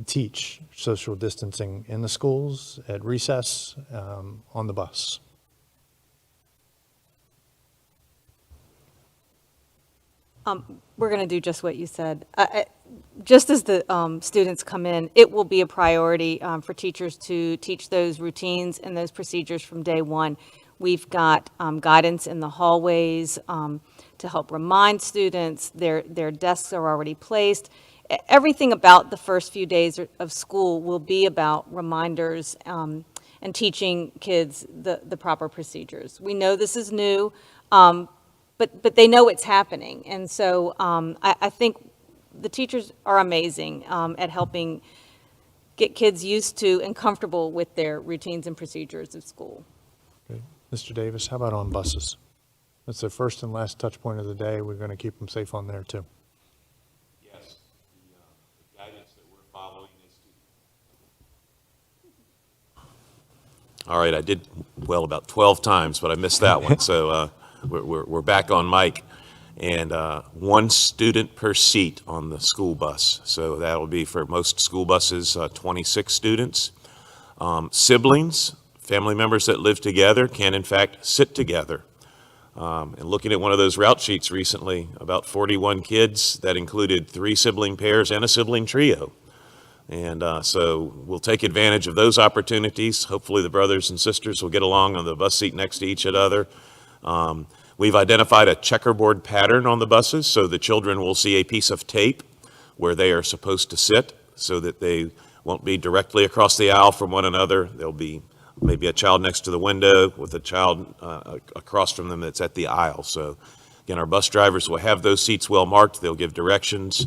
teach social distancing in the schools, at recess, on the bus? We're going to do just what you said. Just as the students come in, it will be a priority for teachers to teach those routines and those procedures from day one. We've got guidance in the hallways to help remind students. Their desks are already placed. Everything about the first few days of school will be about reminders and teaching kids the proper procedures. We know this is new, but they know it's happening. And so I think the teachers are amazing at helping get kids used to and comfortable with their routines and procedures of school. Okay. Mr. Davis, how about on buses? That's the first and last touch point of the day. We're going to keep them safe on there too. Yes, the guidance that we're following is to... All right, I did well about 12 times, but I missed that one. So we're back on mic. And 1 student per seat on the school bus. So that'll be for most school buses, 26 students. Siblings, family members that live together can in fact sit together. And looking at one of those route sheets recently, about 41 kids, that included 3 sibling pairs and a sibling trio. And so we'll take advantage of those opportunities. Hopefully the brothers and sisters will get along on the bus seat next to each other. We've identified a checkerboard pattern on the buses, so the children will see a piece of tape where they are supposed to sit so that they won't be directly across the aisle from one another. There'll be maybe a child next to the window with a child across from them that's at the aisle. So again, our bus drivers will have those seats well marked. They'll give directions.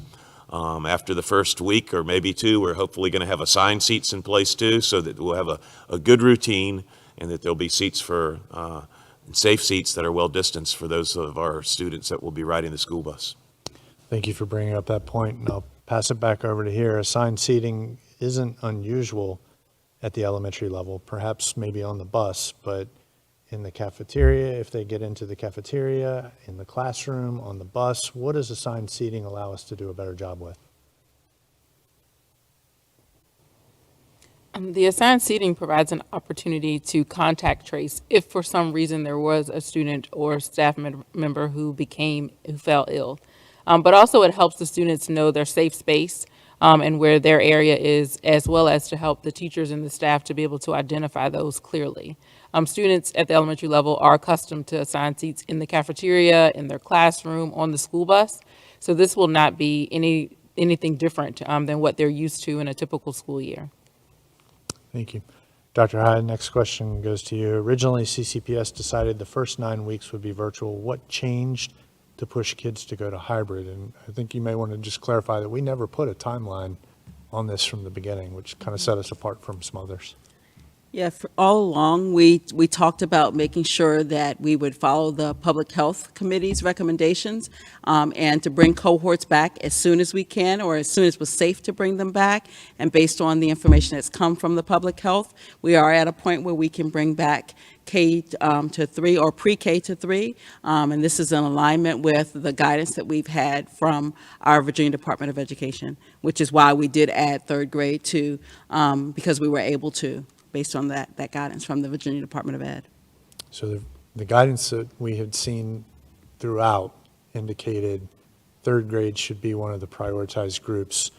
After the first week or maybe 2, we're hopefully going to have assigned seats in place too, so that we'll have a good routine and that there'll be seats for safe seats that are well distanced for those of our students that will be riding the school bus. Thank you for bringing up that point, and I'll pass it back over to here. Assigned seating isn't unusual at the elementary level, perhaps maybe on the bus, but in the cafeteria, if they get into the cafeteria, in the classroom, on the bus, what does assigned seating allow us to do a better job with? The assigned seating provides an opportunity to contact trace if for some reason there was a student or staff member who fell ill. But also it helps the students know their safe space and where their area is, as well as to help the teachers and the staff to be able to identify those clearly. Students at the elementary level are accustomed to assigned seats in the cafeteria, in their classroom, on the school bus. So this will not be anything different than what they're used to in a typical school year. Thank you. Dr. Hyde, next question goes to you. Originally, CCPS decided the first 9 weeks would be virtual. What changed to push kids to go to hybrid? And I think you may want to just clarify that we never put a timeline on this from the beginning, which kind of set us apart from some others. Yeah, all along, we talked about making sure that we would follow the Public Health Committee's recommendations and to bring cohorts back as soon as we can, or as soon as it was safe to bring them back. And based on the information that's come from the Public Health, we are at a point where we can bring back K to 3 or pre-K to 3. And this is in alignment with the guidance that we've had from our Virginia Department of Education, which is why we did add third grade to, because we were able to, based on that guidance from the Virginia Department of Ed. So the guidance that we had seen throughout indicated third grade should be one of the prioritized groups.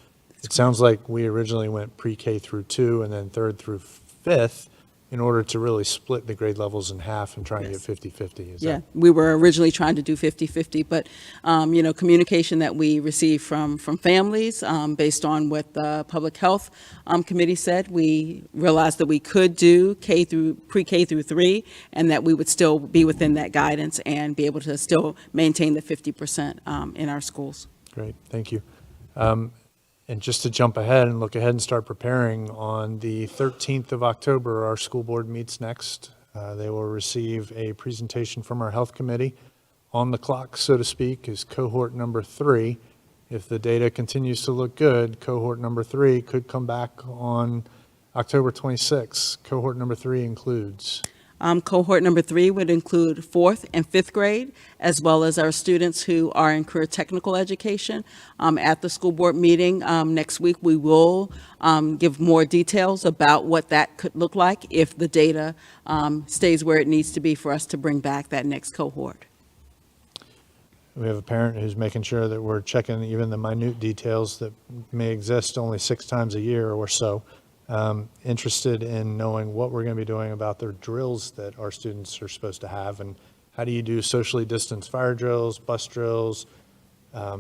It sounds like we originally went pre-K through 2 and then 3rd through 5th in order to really split the grade levels in half and try and get 50-50. Is Yeah, that? we were originally trying to do 50-50, but, communication that we received from families, based on what the Public Health Committee said, we realized that we could do pre-K through 3, and that we would still be within that guidance and be able to still maintain the 50% in our schools. Great, thank you. And just to jump ahead and look ahead and start preparing, on the 13th of October, our school board meets next. They will receive a presentation from our health committee. On the clock, so to speak, is cohort number 3. If the data continues to look good, cohort number 3 could come back on October 26th. Cohort number 3 includes. Cohort number 3 would include 4th and 5th grade, as well as our students who are in career technical education. At the school board meeting next week, we will give more details about what that could look like if the data stays where it needs to be for us to bring back that next cohort. We have a parent who's making sure that we're checking even the minute details that may exist only 6 times a year or so. Interested in knowing what we're going to be doing about their drills that our students are supposed to have, and how do you do socially distanced fire drills, bus drills, but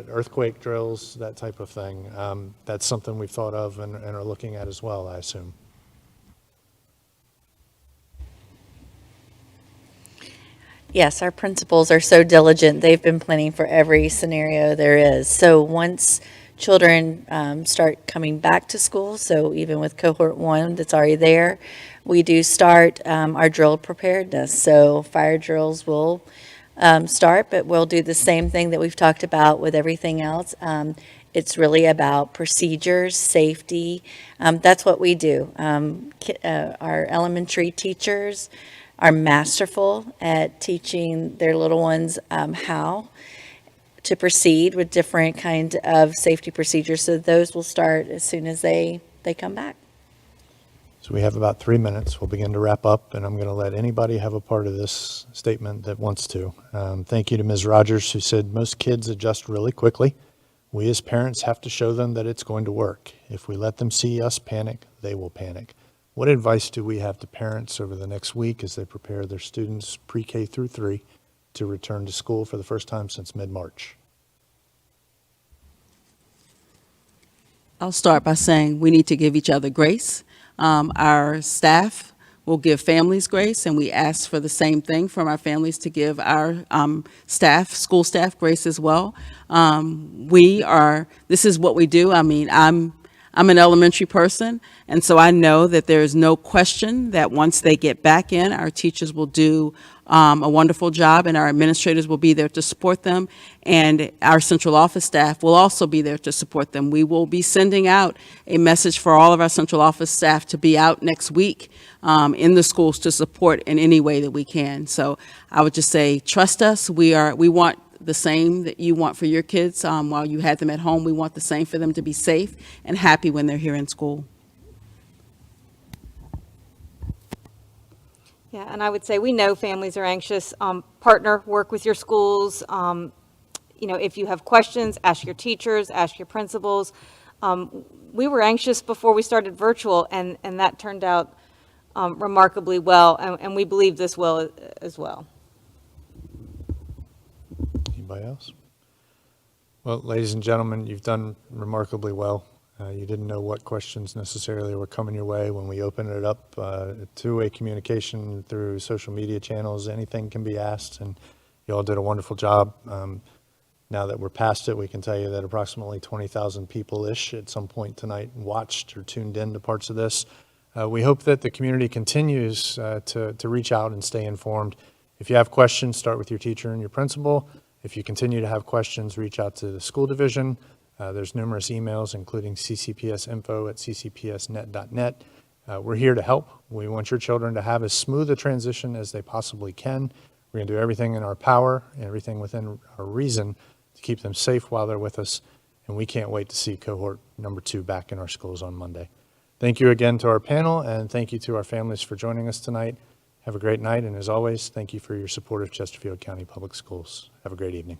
earthquake drills, that type of thing. That's something we've thought of and are looking at as well, I assume. Yes, our principals are so diligent. They've been planning for every scenario there is. So once children start coming back to school, so even with cohort 1 that's already there, we do start our drill preparedness. So fire drills will start, but we'll do the same thing that we've talked about with everything else. It's really about procedures, safety. That's what we do. Our elementary teachers are masterful at teaching their little ones how to proceed with different kinds of safety procedures. So those will start as soon as they come back. So we have about 3 minutes. We'll begin to wrap up, and I'm going to let anybody have a part of this statement that wants to. Thank you to Ms. Rogers, who said most kids adjust really quickly. We as parents have to show them that it's going to work. If we let them see us panic, they will panic. What advice do we have to parents over the next week as they prepare their students pre-K through 3 to return to school for the first time since mid-March? I'll start by saying we need to give each other grace. Our staff will give families grace, and we ask for the same thing from our families to give our school staff grace as well. This is what we do. I mean, I'm an elementary person, and so I know that there is no question that once they get back in, our teachers will do a wonderful job, and our administrators will be there to support them, and our central office staff will also be there to support them. We will be sending out a message for all of our central office staff to be out next week in the schools to support in any way that we can. So I would just say, trust us. We want the same that you want for your kids while you had them at home. We want the same for them to be safe and happy when they're here in school. Yeah, and I would say we know families are anxious. Partner, work with your schools. If you have questions, ask your teachers, ask your principals. We were anxious before we started virtual, and that turned out remarkably well, and we believe this will as well. Anybody else? Well, ladies and gentlemen, you've done remarkably well. You didn't know what questions necessarily were coming your way when we opened it up. Two-way communication through social media channels, anything can be asked, and you all did a wonderful job. Now that we're past it, we can tell you that approximately 20,000 people-ish at some point tonight watched or tuned in to parts of this. We hope that the community continues to reach out and stay informed. If you have questions, start with your teacher and your principal. If you continue to have questions, reach out to the school division. There's numerous emails, including ccpsinfo@ccpsnet.net. We're here to help. We want your children to have as smooth a transition as they possibly can. We're going to do everything in our power and everything within our reason to keep them safe while they're with us. And we can't wait to see cohort number 2 back in our schools on Monday. Thank you again to our panel, and thank you to our families for joining us tonight. Have a great night, and as always, thank you for your support of Chesterfield County Public Schools. Have a great evening.